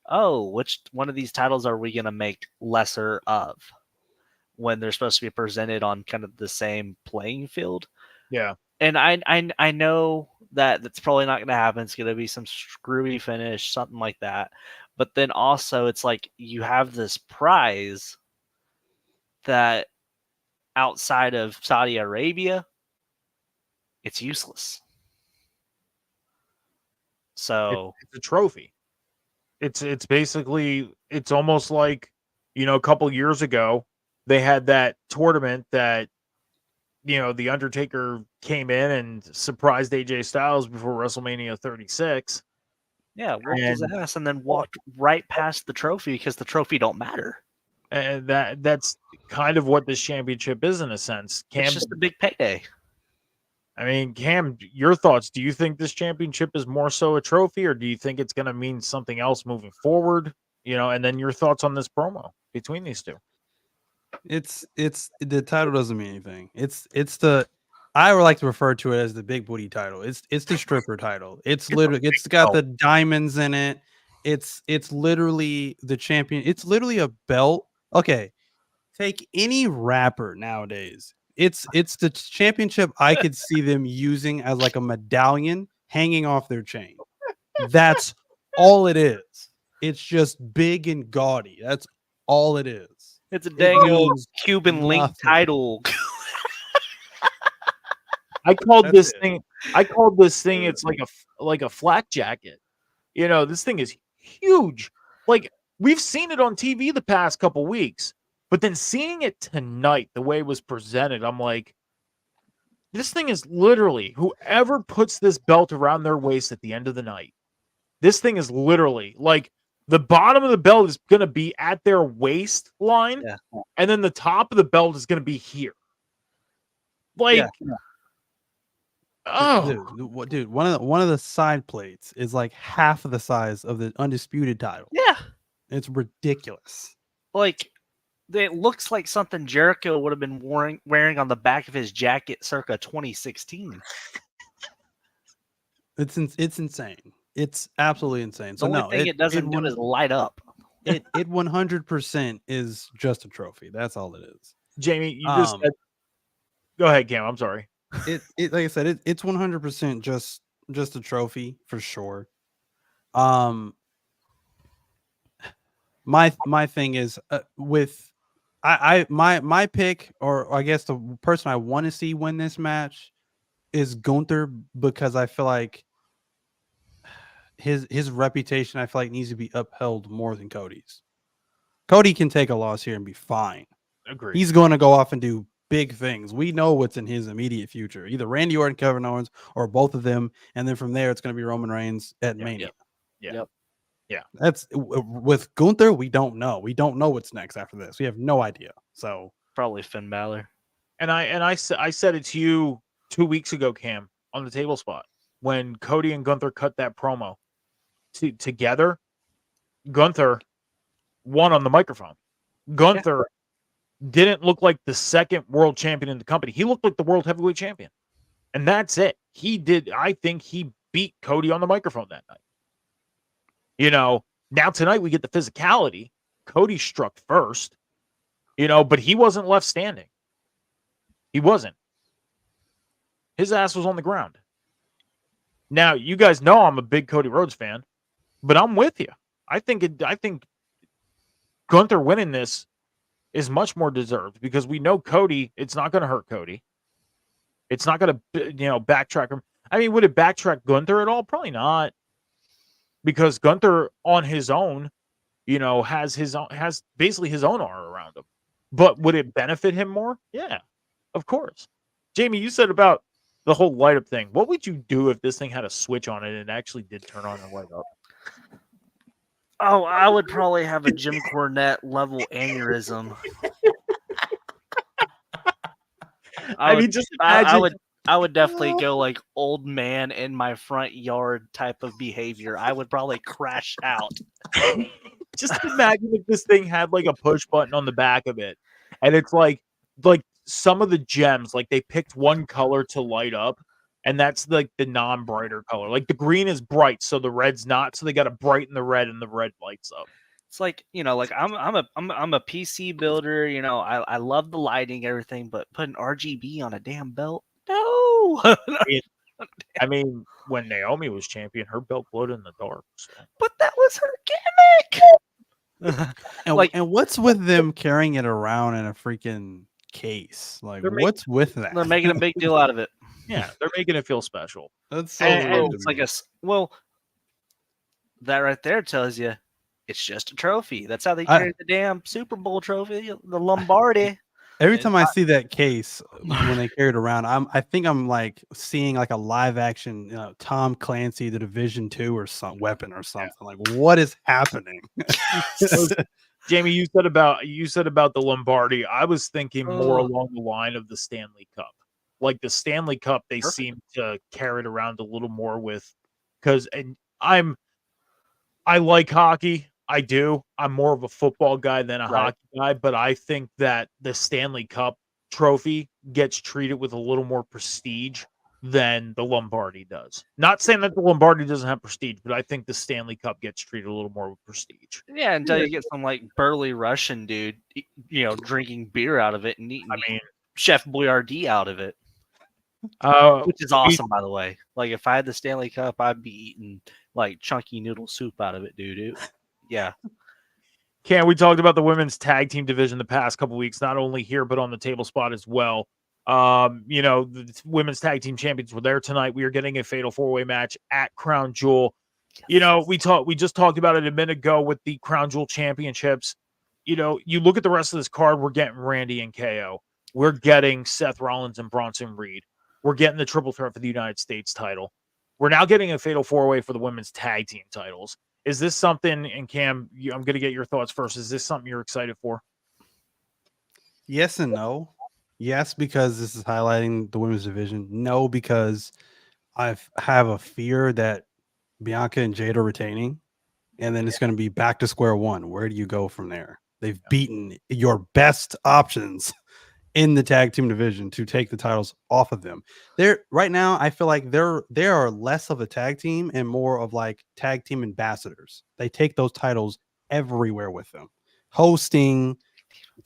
oh, which one of these titles are we going to make lesser of when they're supposed to be presented on kind of the same playing field? Yeah. And I know that that's probably not going to happen. It's going to be some screwy finish, something like that. But then also it's like you have this prize that outside of Saudi Arabia, it's useless. So it's a trophy. It's basically, it's almost like, you know, a couple years ago they had that tournament that, you know, the Undertaker came in and surprised AJ Styles before WrestleMania 36. Yeah, whooped his ass and then walked right past the trophy because the trophy don't matter. And that's kind of what this championship is in a sense. Cam, it's just a big payday. I mean, Cam, your thoughts? Do you think this championship is more so a trophy, or do you think it's going to mean something else moving forward? You know, and then your thoughts on this promo between these two. It's the title doesn't mean anything. It's the, I would like to refer to it as the big booty title. It's the stripper title. It's literally, it's got the diamonds in it. It's literally the champion. It's literally a belt. Okay, take any rapper nowadays. It's the championship. I could see them using as like a medallion hanging off their chain. That's all it is. It's just big and gaudy. That's all it is. It's a dang old Cuban link title. I called this thing. It's like a flak jacket. You know, this thing is huge. Like, we've seen it on TV the past couple weeks, but then seeing it tonight, the way it was presented, I'm like, This thing is literally whoever puts this belt around their waist at the end of the night. This thing is literally like the bottom of the belt is going to be at their waistline, Yeah. and then the top of the belt is going to be here. Like, oh, Dude, one of the side plates is like half of the size of the undisputed title. Yeah. It's ridiculous. Like, it looks like something Jericho would have been wearing on the back of his jacket circa 2016. It's insane. It's absolutely insane. The So only no, thing it doesn't do is light up. it 100% is just a trophy. That's all it is. Jamie, you just said, go ahead, Cam. I'm sorry. It like I said, it's 100% just a trophy for sure. My thing is with my pick, or I guess the person I want to see win this match is Gunther, because I feel like his reputation, I feel like, needs to be upheld more than Cody's. Cody can take a loss here and be fine. Agreed. He's going to go off and do big things. We know what's in his immediate future. Either Randy Orton, Kevin Owens, or both of them. And then from there, it's going to be Roman Reigns at Mania. Yeah. That's with Gunther. We don't know. We don't know what's next after this. We have no idea. So Probably Finn Balor. And I said it to you 2 weeks ago, Cam, on the table spot when Cody and Gunther cut that promo together. Gunther won on the microphone. Gunther didn't look like the second world champion in the company. He looked like the world heavyweight champion. And that's it. He did. I think he beat Cody on the microphone that night. You know, now tonight we get the physicality. Cody struck first, you know, but he wasn't left standing. He wasn't. His ass was on the ground. Now, you guys know I'm a big Cody Rhodes fan, but I'm with you. I think Gunther winning this is much more deserved because we know Cody, it's not going to hurt Cody. It's not going to, backtrack him. I mean, would it backtrack Gunther at all? Probably not. Because Gunther on his own, has basically his own aura around him. But would it benefit him more? Yeah, of course. Jamie, you said about the whole light up thing. What would you do if this thing had a switch on it and it actually did turn on and light up? Oh, I would probably have a Jim Cornette level aneurysm. I would definitely go like old man in my front yard type of behavior. I would probably crash out. Just imagine if this thing had like a push button on the back of it, and it's like some of the gems, like they picked one color to light up, and that's like the non-brighter color. Like the green is bright, so the red's not. So they got to brighten the red, and the red lights up. It's like, like I'm a PC builder. I love the lighting, everything, but putting RGB on a damn belt, no. I mean, when Naomi was champion, her belt glowed in the dark. So. But that was her gimmick. And what's with them carrying it around in a freaking case? Like, what's with that? They're making a big deal out of it. Yeah, they're making it feel special. That's so weird. It's like that right there tells you it's just a trophy. That's how they carry the damn Super Bowl trophy, the Lombardi. Every time I see that case when they carry it around, I think I'm like seeing like a live action, Tom Clancy, the Division 2 or some weapon or something. Yeah. Like, what is happening? Jamie, you said about the Lombardi. I was thinking more along the line of the Stanley Cup. Like the Stanley Cup, they seem to carry it around a little more with, I like hockey. I do. I'm more of a football guy than a hockey guy, but I think that the Stanley Cup trophy gets treated with a little more prestige than the Lombardi does. Not saying that the Lombardi doesn't have prestige, but I think the Stanley Cup gets treated a little more with prestige. Yeah, until you get some like burly Russian dude, drinking beer out of it and eating Chef Boyardee out of it. Which is awesome, by the way. Like if I had the Stanley Cup, I'd be eating like chunky noodle soup out of it, dude. Yeah. Cam, we talked about the women's tag team division the past couple weeks, not only here, but on the table spot as well. The women's tag team champions were there tonight. We are getting a fatal 4-way match at Crown Jewel. Yes. We just talked about it a minute ago with the Crown Jewel championships. You look at the rest of this card, we're getting Randy and KO. We're getting Seth Rollins and Bronson Reed. We're getting the triple threat for the United States title. We're now getting a fatal 4-way for the women's tag team titles. Is this something, and Cam, I'm going to get your thoughts first. Is this something you're excited for? Yes and no. Yes, because this is highlighting the women's division. No, because I have a fear that Bianca and Jade are retaining, and then it's going to be back to square one. Where do you go from there? They've beaten your best options in the tag team division to take the titles off of them. They're right now, I feel like they are less of a tag team and more of like tag team ambassadors. They take those titles everywhere with them, hosting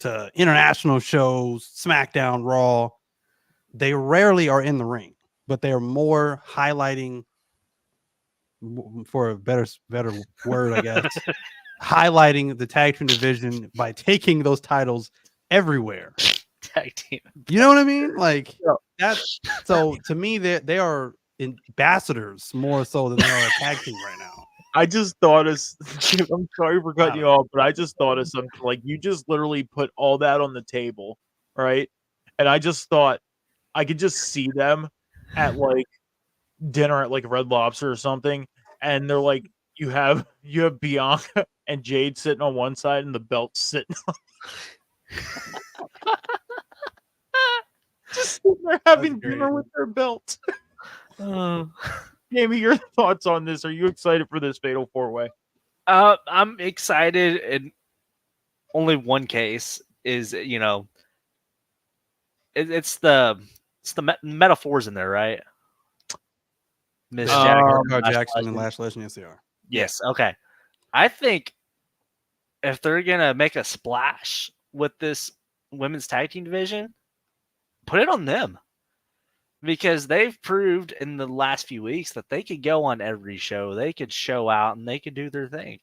to international shows, SmackDown, Raw. They rarely are in the ring, but they are more highlighting, for a better word, I guess, highlighting the tag team division by taking those titles everywhere. Tag team. You know what I mean? Like Yeah. that's so to me, they are ambassadors more so than they are a tag team right now. I just thought of, I'm sorry for cutting you off, but I just thought of something. Like, you just literally put all that on the table, right? And I just thought I could just see them at like dinner at like Red Lobster or something, and they're like, you have Bianca and Jade sitting on one side and the belt sitting on just sitting there having dinner with their belt. Jamie, your thoughts on this? Are you excited for this fatal 4-way? I'm excited in only one case is, it's the metaphors in there, right? Miss Jericho, Jackson, and Lash Legend, yes, they are. Yes. Okay. I think if they're gonna make a splash with this women's tag team division, put it on them, because they've proved in the last few weeks that they could go on every show, they could show out, and they could do their thing.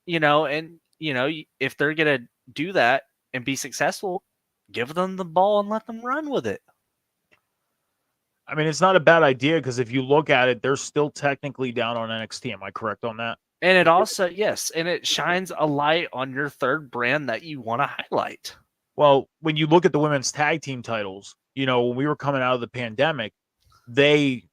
If they're gonna do that and be successful, give them the ball and let them run with it. I mean, it's not a bad idea, because if you look at it, they're still technically down on NXT. Am I correct on that? And it also, yes, and it shines a light on your third brand that you want to highlight. Well, when you look at the women's tag team titles, when we were coming out of the pandemic, they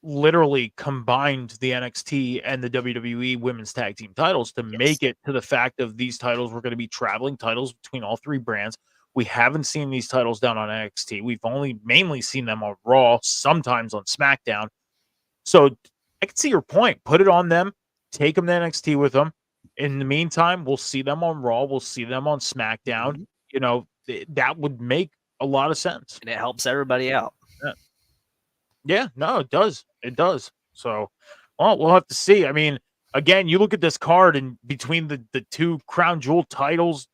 literally combined the NXT and the WWE women's tag team titles to make it to the fact of these titles were going to be traveling titles between all three brands. We haven't seen these titles down on NXT. We've only mainly seen them on Raw, sometimes on SmackDown. So I can see your point. Put it on them. Take them to NXT with them. In the meantime, we'll see them on Raw. We'll see them on SmackDown. That would make a lot of sense. And it helps everybody out. Yeah, no, it does. It does. So, well, we'll have to see. I mean, again, you look at this card, and between the two crown jewel titles,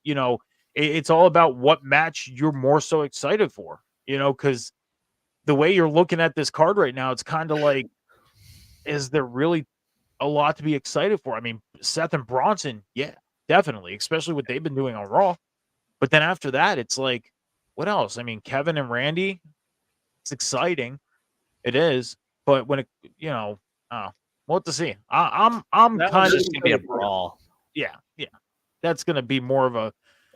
it's all about what match you're more so excited for, because the way you're looking at this card right now, it's kind of like, is there really a lot to be excited for? I mean, Seth and Bronson, yeah, definitely, especially what they've been doing on Raw. But then after that, it's like, what else? I mean, Kevin and Randy, it's exciting. It is. But when we'll have to see. I'm kind of going to be a brawl. Yeah. That's going to be more of a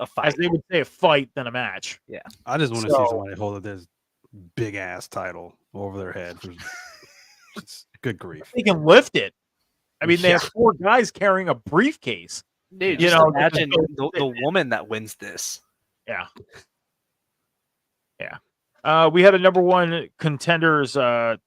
fight, as they would say, a fight than a match. Yeah. I just want to see somebody hold up this big ass title over their head. Good grief. They can lift it. I mean, they have 4 guys carrying a briefcase. Dude, imagine the woman that wins this. Yeah. We had a number 1 contenders. We're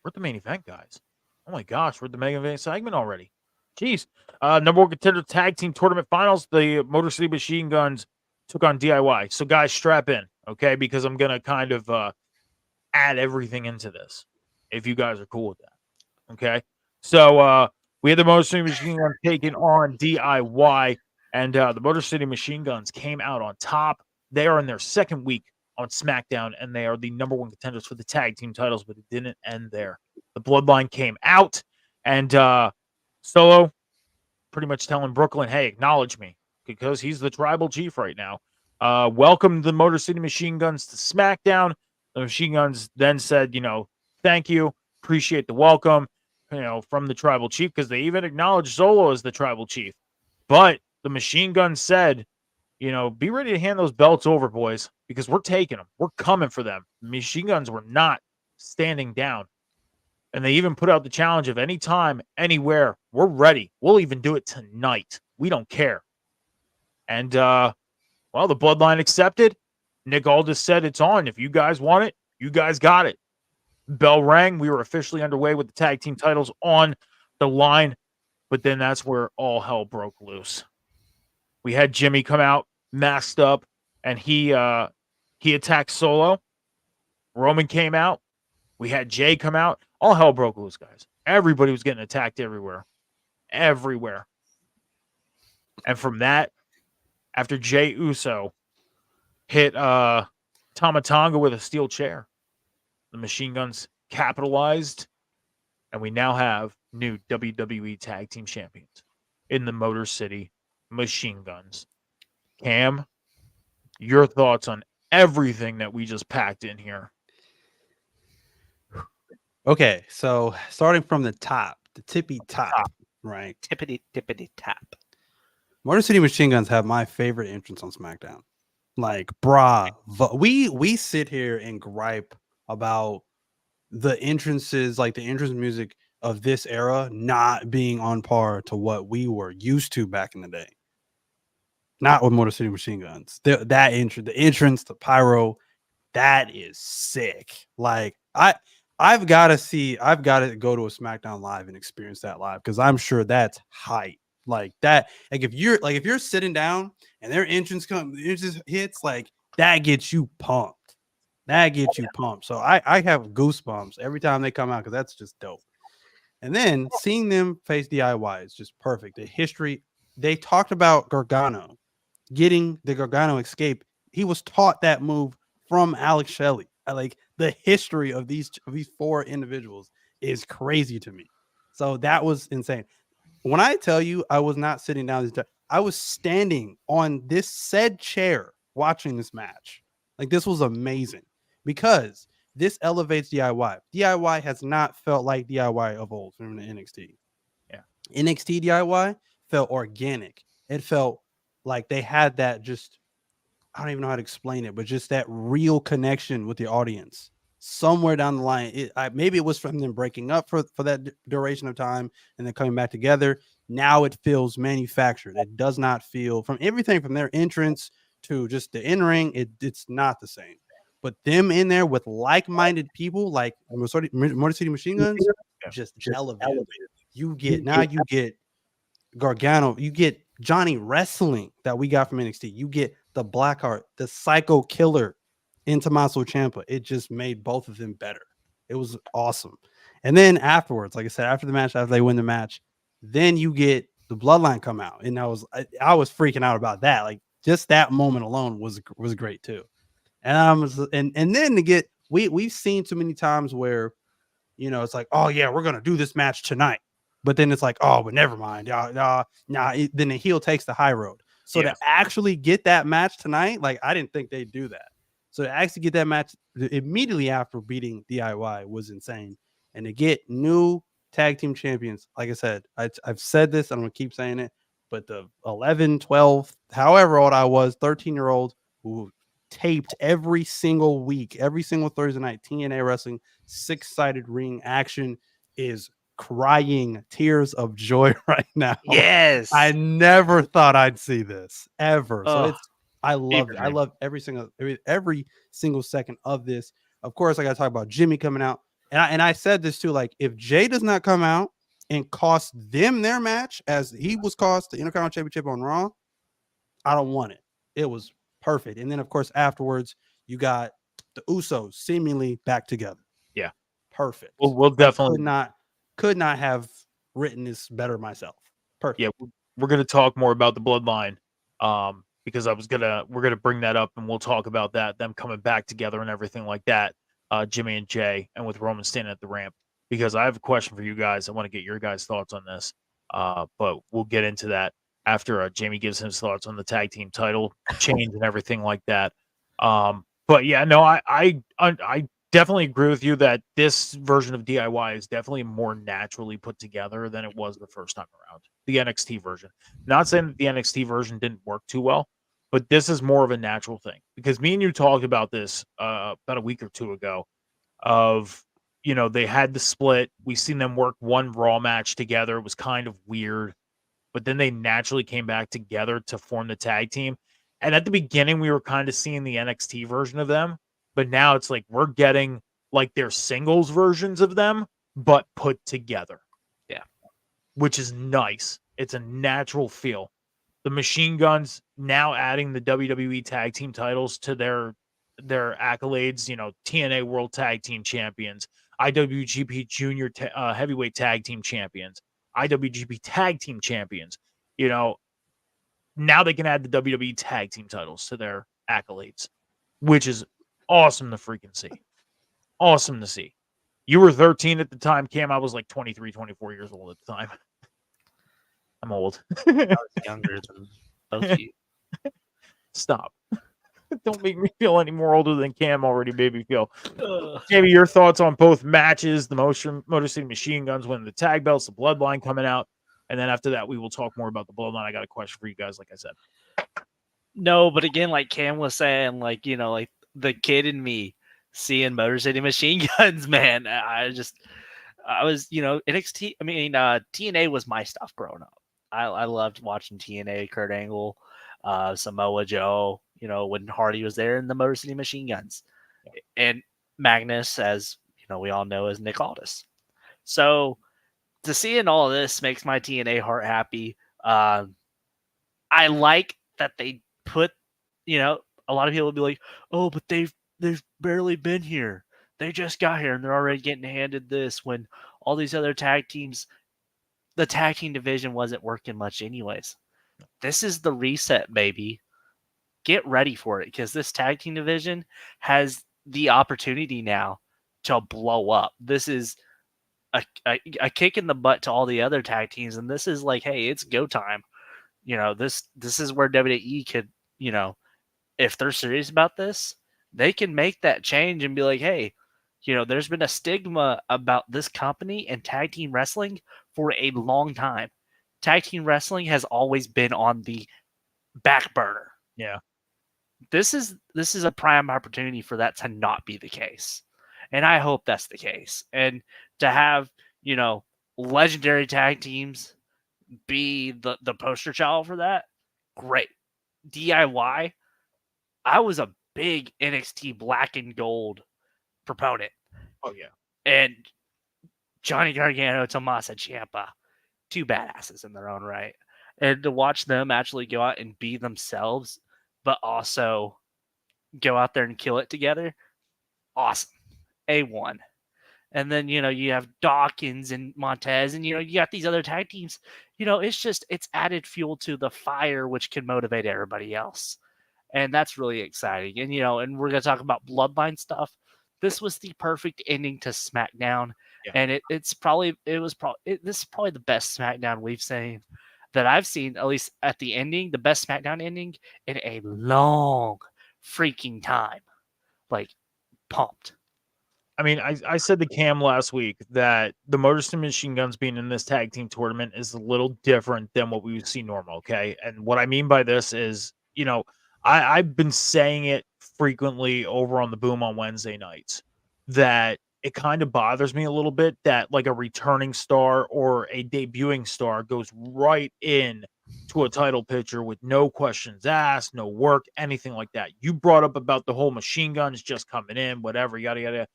at the main event, guys. Oh my gosh, we're at the main event segment already. Jeez. Number 1 contender tag team tournament finals. The Motor City Machine Guns took on DIY. So, guys, strap in, okay? Because I'm going to kind of add everything into this, if you guys are cool with that. Okay? So, we had the Motor City Machine Guns taking on DIY, and the Motor City Machine Guns came out on top. They are in their second week on SmackDown, and they are the number 1 contenders for the tag team titles, but it didn't end there. The Bloodline came out, and Solo pretty much telling Brooklyn, hey, acknowledge me, because he's the tribal chief right now. Welcome the Motor City Machine Guns to SmackDown. The Machine Guns then said, thank you, appreciate the welcome, from the tribal chief, because they even acknowledged Solo as the tribal chief. But the Machine Guns said, be ready to hand those belts over, boys, because we're taking them. We're coming for them. Machine Guns were not standing down. And they even put out the challenge of anytime, anywhere, we're ready. We'll even do it tonight. We don't care. And, well, the Bloodline accepted. Nick Aldis said it's on. If you guys want it, you guys got it. Bell rang. We were officially underway with the tag team titles on the line. But then that's where all hell broke loose. We had Jimmy come out, masked up, and he attacked Solo. Roman came out. We had Jay come out. All hell broke loose, guys. Everybody was getting attacked everywhere. Everywhere. And from that, after Jay Uso hit Tama Tonga with a steel chair, the Machine Guns capitalized, and we now have new WWE Tag Team Champions in the Motor City Machine Guns. Cam, your thoughts on everything that we just packed in here? Okay, so starting from the top, the tippy top, right? Tippity tap. Motor City Machine Guns have my favorite entrance on SmackDown. Like, bravo. We sit here and gripe about the entrances, like the entrance music of this era not being on par to what we were used to back in the day. Not with Motor City Machine Guns. The entrance, the pyro, that is sick. Like, I've got to go to a SmackDown Live and experience that live, because I'm sure that's hype. Like that, like if you're sitting down and their entrance hits, like that gets you pumped. That gets you pumped. So I have goosebumps every time they come out, because that's just dope. And then seeing them face DIY is just perfect. The history, they talked about Gargano getting the Gargano escape. He was taught that move from Alex Shelley. Like, the history of these four individuals is crazy to me. So that was insane. When I tell you I was not sitting down, I was standing on this said chair watching this match. Like, this was amazing, because this elevates DIY. DIY has not felt like DIY of old from the NXT. Yeah. NXT DIY felt organic. It felt like they had that just, I don't even know how to explain it, but just that real connection with the audience. Somewhere down the line, maybe it was from them breaking up for that duration of time and then coming back together. Now it feels manufactured. It does not feel, from everything from their entrance to just the in-ring, it's not the same. But them in there with like-minded people like Motor City Machine Guns, just elevated. You get Gargano, you get Johnny Wrestling that we got from NXT. You get the Blackheart, the Psycho Killer in Tommaso Ciampa. It just made both of them better. It was awesome. And then afterwards, like I said, after the match, after they win the match, then you get the Bloodline come out, and I was freaking out about that. Like, just that moment alone was great too. And then to get, we've seen too many times where, it's like, oh yeah, we're gonna do this match tonight, but then it's like, oh, but never mind, then the heel takes the high road. So to actually get that match tonight, like, I didn't think they'd do that. So to actually get that match immediately after beating DIY was insane. And to get new tag team champions, like I said, I've said this, I'm going to keep saying it, but the 11, 12, however old I was, 13-year-old who taped every single week, every single Thursday night, TNA Wrestling, 6-sided ring action, is crying tears of joy right now. Yes. I never thought I'd see this ever. So I love it. I love every single second of this. Of course, I got to talk about Jimmy coming out. And I said this too, like, if Jay does not come out and cost them their match as he was cost the Intercontinental Championship on Raw, I don't want it. It was perfect. And then, of course, afterwards, you got the Usos seemingly back together. Yeah. Perfect. We'll definitely could not have written this better myself. Perfect. Yeah, we're going to talk more about the Bloodline, because we're gonna bring that up, and we'll talk about that, them coming back together and everything like that. Jimmy and Jay, and with Roman standing at the ramp, because I have a question for you guys. I want to get your guys' thoughts on this, but we'll get into that after Jamie gives his thoughts on the tag team title change and everything like that. But yeah, no, I definitely agree with you that this version of DIY is definitely more naturally put together than it was the first time around. The NXT version. Not saying that the NXT version didn't work too well, but this is more of a natural thing because me and you talked about this about a week or two ago of, they had the split. We seen them work one Raw match together. It was kind of weird, but then they naturally came back together to form the tag team. And at the beginning, we were kind of seeing the NXT version of them, but now it's like we're getting like their singles versions of them, but put together. Yeah. Which is nice. It's a natural feel. The Machine Guns now adding the WWE Tag Team titles to their accolades, TNA World Tag Team Champions, IWGP Junior Heavyweight Tag Team Champions, IWGP Tag Team Champions. Now they can add the WWE Tag Team titles to their accolades, which is awesome to freaking see. Awesome to see. You were 13 at the time, Cam. I was like 23, 24 years old at the time. I'm old. I was younger than both of you. Stop. Don't make me feel any more older than Cam already made me feel. Jamie, your thoughts on both matches, the Motor City Machine Guns winning the tag belts, the Bloodline coming out, and then after that, we will talk more about the Bloodline. I got a question for you guys, like I said. No, but again, like Cam was saying, like the kid in me seeing Motor City Machine Guns, man, I was, NXT. I mean, TNA was my stuff growing up. I loved watching TNA, Kurt Angle, Samoa Joe, when Hardy was there, and the Motor City Machine Guns, and Magnus, as we all know, as Nick Aldis. So to seeing all of this makes my TNA heart happy. I like that they put, a lot of people will be like, oh, but they've barely been here. They just got here and they're already getting handed this when all these other tag teams, the tag team division wasn't working much anyways. This is the reset, baby. Get ready for it because this tag team division has the opportunity now to blow up. This is a kick in the butt to all the other tag teams, and this is like, hey, it's go time. This is where WWE could, if they're serious about this, they can make that change and be like, hey, there's been a stigma about this company and tag team wrestling for a long time. Tag team wrestling has always been on the back burner. Yeah. This is a prime opportunity for that to not be the case. And I hope that's the case. And to have, legendary tag teams be the poster child for that, great. DIY, I was a big NXT Black and Gold proponent. Oh, yeah. And Johnny Gargano, Tommaso Ciampa, two badasses in their own right. And to watch them actually go out and be themselves, but also go out there and kill it together, awesome. A1. And then, you have Dawkins and Montez, and, you got these other tag teams. It's added fuel to the fire, which can motivate everybody else. And that's really exciting. And, and we're going to talk about Bloodline stuff. This was the perfect ending to SmackDown. Yeah. And this is probably the best SmackDown we've seen, that I've seen, at least at the ending, the best SmackDown ending in a long freaking time. Like, pumped. I mean, I said to Cam last week that the Motor City Machine Guns being in this tag team tournament is a little different than what we would see normal, okay? And what I mean by this is, I've been saying it frequently over on the Boom on Wednesday nights that it kind of bothers me a little bit that like a returning star or a debuting star goes right in to a title picture with no questions asked, no work, anything like that. You brought up about the whole Machine Guns just coming in, whatever, yada, yada.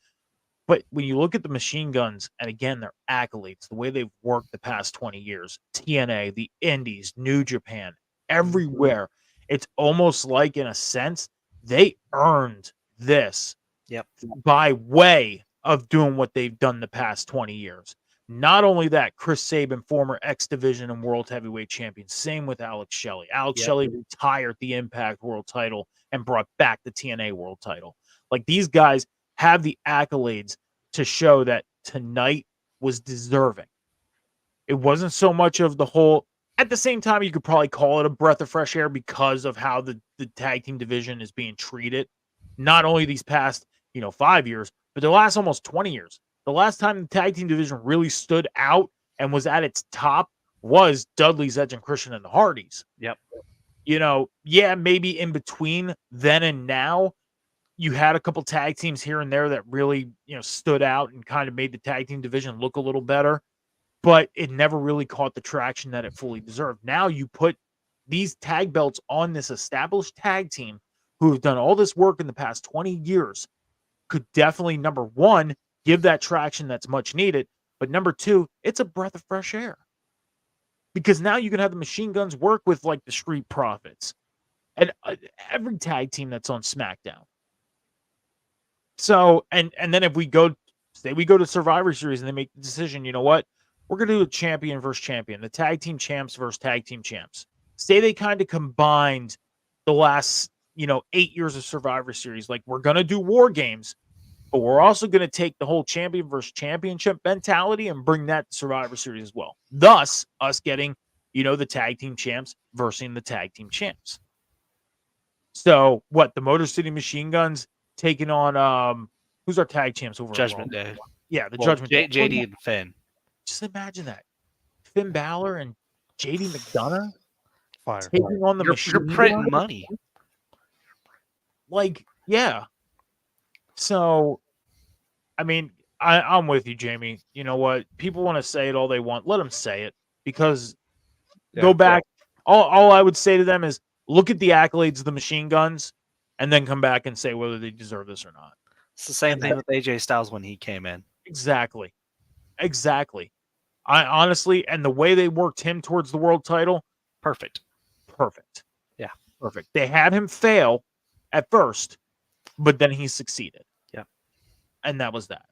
But when you look at the Machine Guns, and again, their accolades, the way they've worked the past 20 years, TNA, the Indies, New Japan, everywhere, it's almost like, in a sense, they earned this by way of doing what they've done the past 20 years. Not only that, Chris Sabin, former X Division and World Heavyweight Champion, same with Alex Shelley. Alex Shelley retired the Impact World title and brought back the TNA World title. Like, these guys have the accolades to show that tonight was deserving. It wasn't so much of the whole. At the same time, you could probably call it a breath of fresh air because of how the tag team division is being treated. Not only these past, 5 years, but the last almost 20 years. The last time the tag team division really stood out and was at its top was Dudley's Edge and Christian and the Hardys. Yep. Yeah, maybe in between then and now, you had a couple tag teams here and there that really, stood out and kind of made the tag team division look a little better, but it never really caught the traction that it fully deserved. Now you put these tag belts on this established tag team who have done all this work in the past 20 years, could definitely, number one, give that traction that's much needed, but number two, it's a breath of fresh air. Because now you can have the Machine Guns work with like the Street Profits and every tag team that's on SmackDown. So, and then if we go to Survivor Series and they make the decision, you know what? We're going to do a champion versus champion, the tag team champs versus tag team champs. Say they kind of combined the last, 8 years of Survivor Series. Like, we're going to do War Games, but we're also going to take the whole champion versus championship mentality and bring that to Survivor Series as well. Thus, us getting, the tag team champs versus the tag team champs. So, what? The Motor City Machine Guns taking on who's our tag champs over Judgment Day. Yeah, the Judgment Day. JD and Finn. Just imagine that. Finn Balor and JD McDonough Fire. taking on the You're Machine printing Guns? money. Like, yeah. So, I mean, I'm with you, Jamie. You know what? People want to say it all they want. Let them say it, because go back. All I would say to them is look at the accolades of the Machine Guns and then come back and say whether they deserve this or not. It's the same thing with AJ Styles when he came in. Exactly. I honestly, and the way they worked him towards the world title, Perfect. Yeah, perfect. They had him fail at first, but then he succeeded. Yeah. And that was that.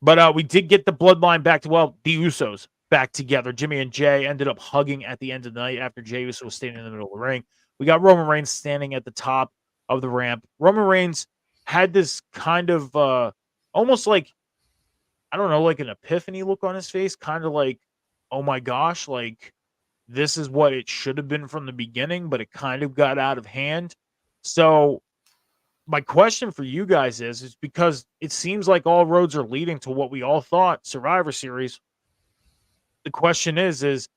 But we did get the bloodline back to, the Usos back together. Jimmy and Jay ended up hugging at the end of the night after Jey Uso was standing in the middle of the ring. We got Roman Reigns standing at the top of the ramp. Roman Reigns had this kind of almost like, I don't know, like an epiphany look on his face, kind of like, oh my gosh, like this is what it should have been from the beginning, but it kind of got out of hand. So my question for you guys is because it seems like all roads are leading to what we all thought, Survivor Series. The question is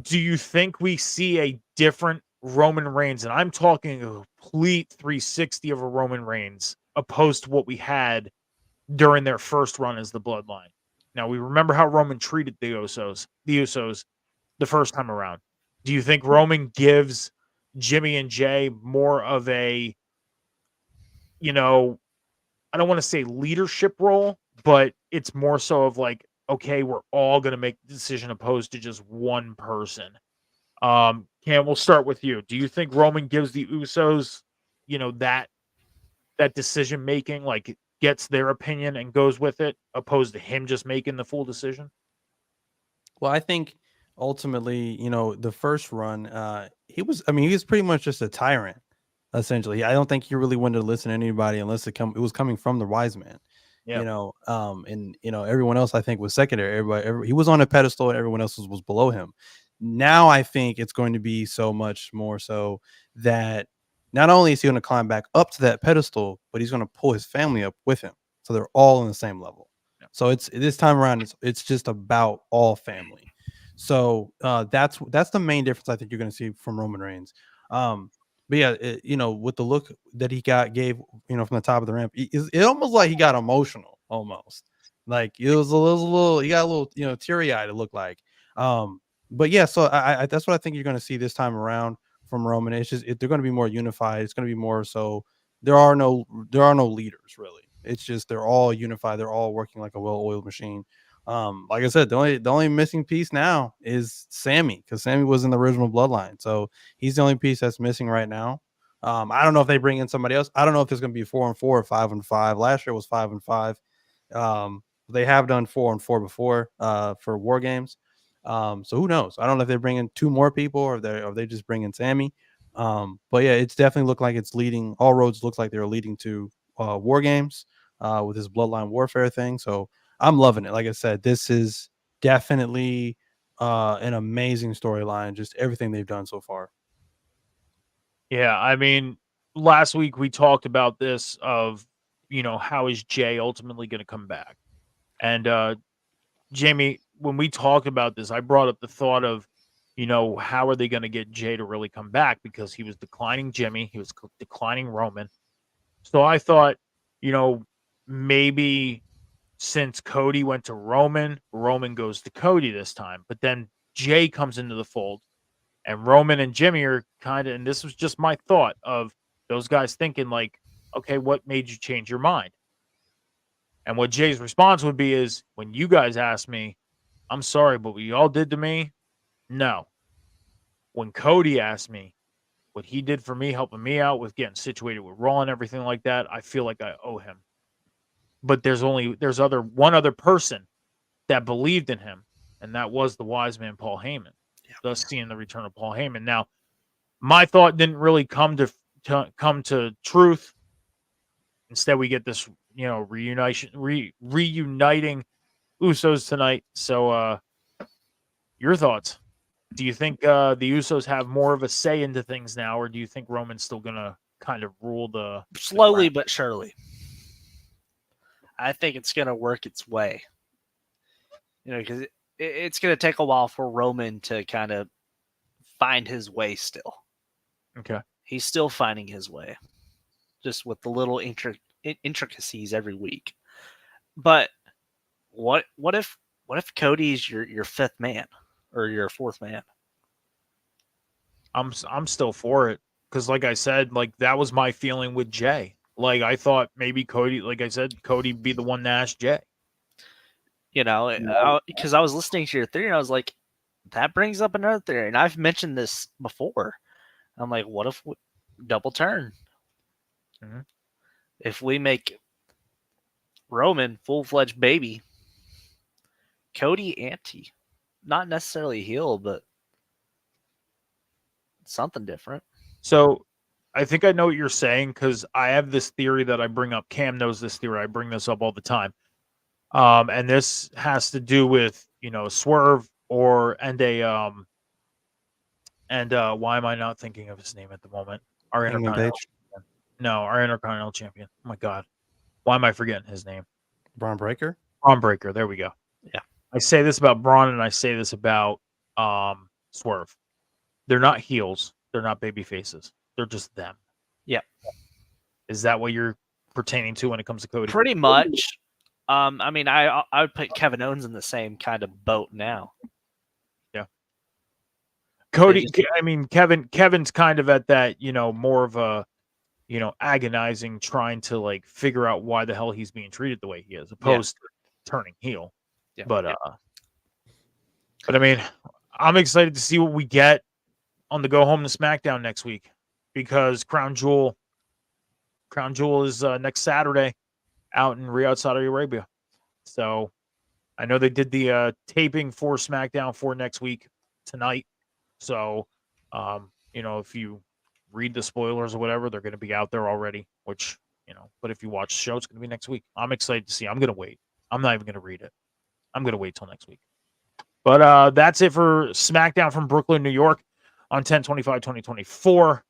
do you think we see a different Roman Reigns? And I'm talking a complete 360 of a Roman Reigns opposed to what we had during their first run as the Bloodline. Now, we remember how Roman treated the Usos the first time around. Do you think Roman gives Jimmy and Jay more of a, I don't want to say leadership role, but it's more so of like, okay, we're all going to make the decision opposed to just one person. Cam, we'll start with you. Do you think Roman gives the Usos, that decision making, like gets their opinion and goes with it, opposed to him just making the full decision? Well, I think ultimately, the first run, he was pretty much just a tyrant, essentially. I don't think he really wanted to listen to anybody unless it was coming from the wise man. Yeah. And everyone else I think was secondary. He was on a pedestal and everyone else was below him. Now I think it's going to be so much more so that not only is he going to climb back up to that pedestal, but he's going to pull his family up with him, so they're all on the same level. Yeah. So it's this time around, it's just about all family. So that's the main difference I think you're going to see from Roman Reigns. But yeah, with the look that he gave, from the top of the ramp, it almost like he got emotional, almost like it was a little, he got a little, teary eyed. It looked like, but yeah. So I that's what I think you're going to see this time around from Roman. It's just they're going to be more unified. It's going to be more so there are no leaders really. It's just they're all unified. They're all working like a well-oiled machine. Like I said, the only missing piece now is Sammy, because Sammy was in the original Bloodline, so he's the only piece that's missing right now. I don't know if they bring in somebody else. I don't know if it's going to be 4-4 or 5-5. Last year was 5-5. They have done 4-4 before for War Games. So who knows? I don't know if they bring in 2 more people or they just bring in Sammy. But yeah, it's definitely looked like it's leading. All roads look like they're leading to War Games with this Bloodline Warfare thing. So I'm loving it. Like I said, this is definitely an amazing storyline. Just everything they've done so far. Yeah, I mean, last week we talked about this of, how is Jay ultimately going to come back? And Jamie, when we talked about this, I brought up the thought of how are they going to get Jay to really come back? Because he was declining Jimmy, he was declining Roman. So I thought, maybe since Cody went to Roman, Roman goes to Cody this time. But then Jay comes into the fold, and Roman and Jimmy are kind of, and this was just my thought of those guys thinking like, okay, what made you change your mind? And what Jay's response would be is, when you guys asked me, I'm sorry, but what you all did to me, no. When Cody asked me what he did for me, helping me out with getting situated with Raw and everything like that, I feel like I owe him. But there's one other person that believed in him, and that was the wise man Paul Heyman. Thus seeing the return of Paul Heyman. Now, my thought didn't really come to truth. Instead, we get this, reuniting Usos tonight. So, your thoughts? Do you think the Usos have more of a say into things now, or do you think Roman's still gonna kind of rule the slowly but surely? I think it's gonna work its way. Because it's gonna take a while for Roman to kind of find his way. Still, okay, he's still finding his way, just with the little intricacies every week. But what if Cody's your fifth man or your fourth man? I'm still for it, because like I said, like that was my feeling with Jay. Like I thought maybe Cody, like I said, Cody be the one to ask Jay. Because I was listening to your theory and I was like, that brings up another theory. And I've mentioned this before. I'm like, what if we double turn? Mm-hmm. If we make Roman full-fledged baby, Cody anti, not necessarily heel, but something different. So I think I know what you're saying, because I have this theory that I bring up. Cam knows this theory. I bring this up all the time. And this has to do with, Swerve why am I not thinking of his name at the moment? Our Intercontinental champion. No, our Intercontinental champion. Oh my God. Why am I forgetting his name? Braun Breaker? Braun Breaker. There we go. Yeah. I say this about Braun and I say this about Swerve. They're not heels. They're not baby faces. They're just them. Yeah. Is that what you're pertaining to when it comes to Cody? Pretty much. I mean, I would put Kevin Owens in the same kind of boat now. Yeah. Cody, Kevin's kind of at that, more of a, agonizing, trying to like figure out why the hell he's being treated the way he is, opposed to turning heel. Yeah. But I mean, I'm excited to see what we get on the Go Home to SmackDown next week, because Crown Jewel is next Saturday out in Riyadh, Saudi Arabia. So I know they did the taping for SmackDown for next week tonight. So, if you read the spoilers or whatever, they're going to be out there already, which, but if you watch the show, it's going to be next week. I'm excited to see. I'm going to wait. I'm not even going to read it. I'm going to wait till next week. But that's it for SmackDown from Brooklyn, New York on 10/25/2024.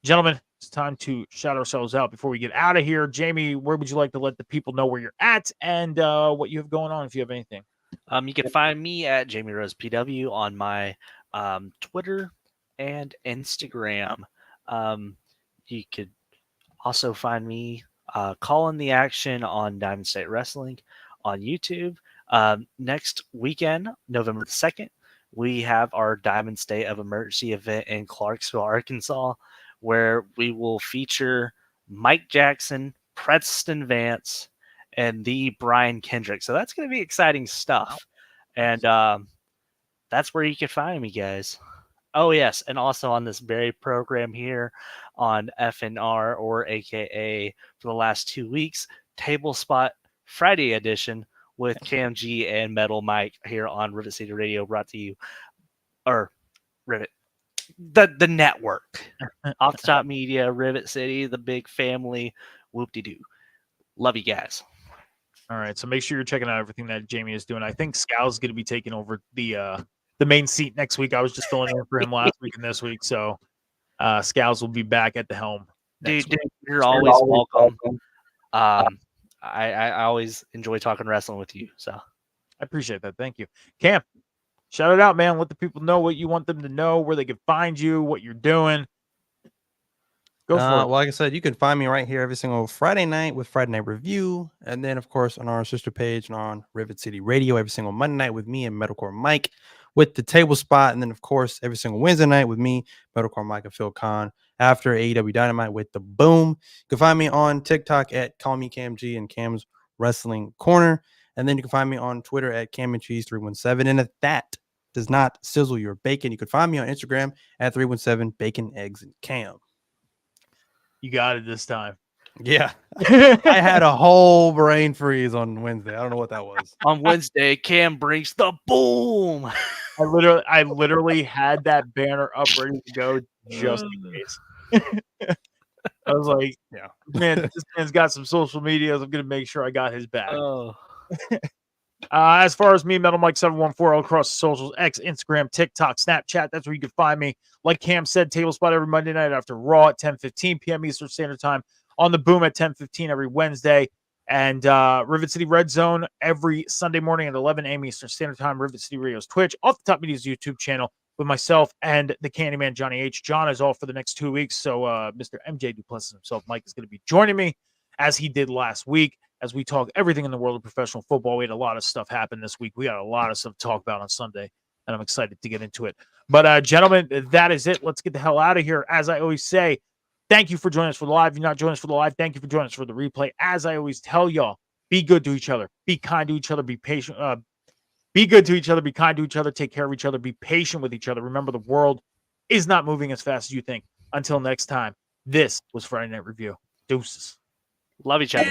Gentlemen, it's time to shout ourselves out before we get out of here. Jamie, where would you like to let the people know where you're at and what you have going on, if you have anything? You can find me at Jamie Rose PW on my Twitter and Instagram. You could also find me calling the action on Diamond State Wrestling on YouTube. Next weekend, November 2nd, we have our Diamond State of Emergency event in Clarksville, Arkansas, where we will feature Mike Jackson, Preston Vance, and the Brian Kendrick. So that's going to be exciting stuff. And that's where you can find me, guys. Oh, yes. And also on this very program here on FNR, or AKA for the last 2 weeks, Table Spot Friday edition with Cam G and Metal Mike here on Rivet City Radio, brought to you, or Rivet, the network. Off the Top Media, Rivet City, the big family, whoop-de-doo. Love you guys. All right, so make sure you're checking out everything that Jamie is doing. I think Scal's going to be taking over the main seat next week. I was just filling in for him last week and this week, so Scals will be back at the helm. Dude, you're always welcome. I always enjoy talking wrestling with you. So I appreciate that. Thank you, Cam. Shout it out, man. Let the people know what you want them to know, where they can find you, what you're doing. Go for it. Well, like I said, you can find me right here every single Friday night with Friday Night Review. And then, of course, on our sister page and on Rivet City Radio every single Monday night with me and Metalcore Mike with the table spot. And then, of course, every single Wednesday night with me, Metalcore Mike and Phil Khan after AEW Dynamite with the Boom. You can find me on TikTok at Call Me CamG and Cam's Wrestling Corner. And then you can find me on Twitter at Cam and Cheese 317. And if that does not sizzle your bacon, you can find me on Instagram at 317 Bacon, Eggs, and Cam. You got it this time. Yeah. I had a whole brain freeze on Wednesday. I don't know what that was. On Wednesday, Cam brings the boom. I literally had that banner up ready to go just in case. I was like, Yeah. man, this man's got some social medias. I'm gonna make sure I got his back. Oh, As far as me, Metal Mike 714 all across the socials, X, Instagram, TikTok, Snapchat, that's where you can find me. Like Cam said, Table Spot every Monday night after Raw at 10:15 p.m. Eastern Standard Time, on the Boom at 10:15 every Wednesday, and Rivet City Red Zone every Sunday morning at 11 a.m. Eastern Standard Time, Rivet City Radio's Twitch, Off the Top Media's YouTube channel with myself and the Candyman Johnny H. John is off for the next 2 weeks, so Mr. MJ Duplessis himself, Mike, is going to be joining me as he did last week, as we talk everything in the world of professional football. We had a lot of stuff happen this week. We got a lot of stuff to talk about on Sunday, and I'm excited to get into it. But, gentlemen, that is it. Let's get the hell out of here. As I always say, thank you for joining us for the live. If you're not joining us for the live, thank you for joining us for the replay. As I always tell y'all, be good to each other. Be kind to each other. Be patient. Be good to each other. Be kind to each other. Take care of each other. Be patient with each other. Remember, the world is not moving as fast as you think. Until next time, this was Friday Night Review. Deuces. love each other.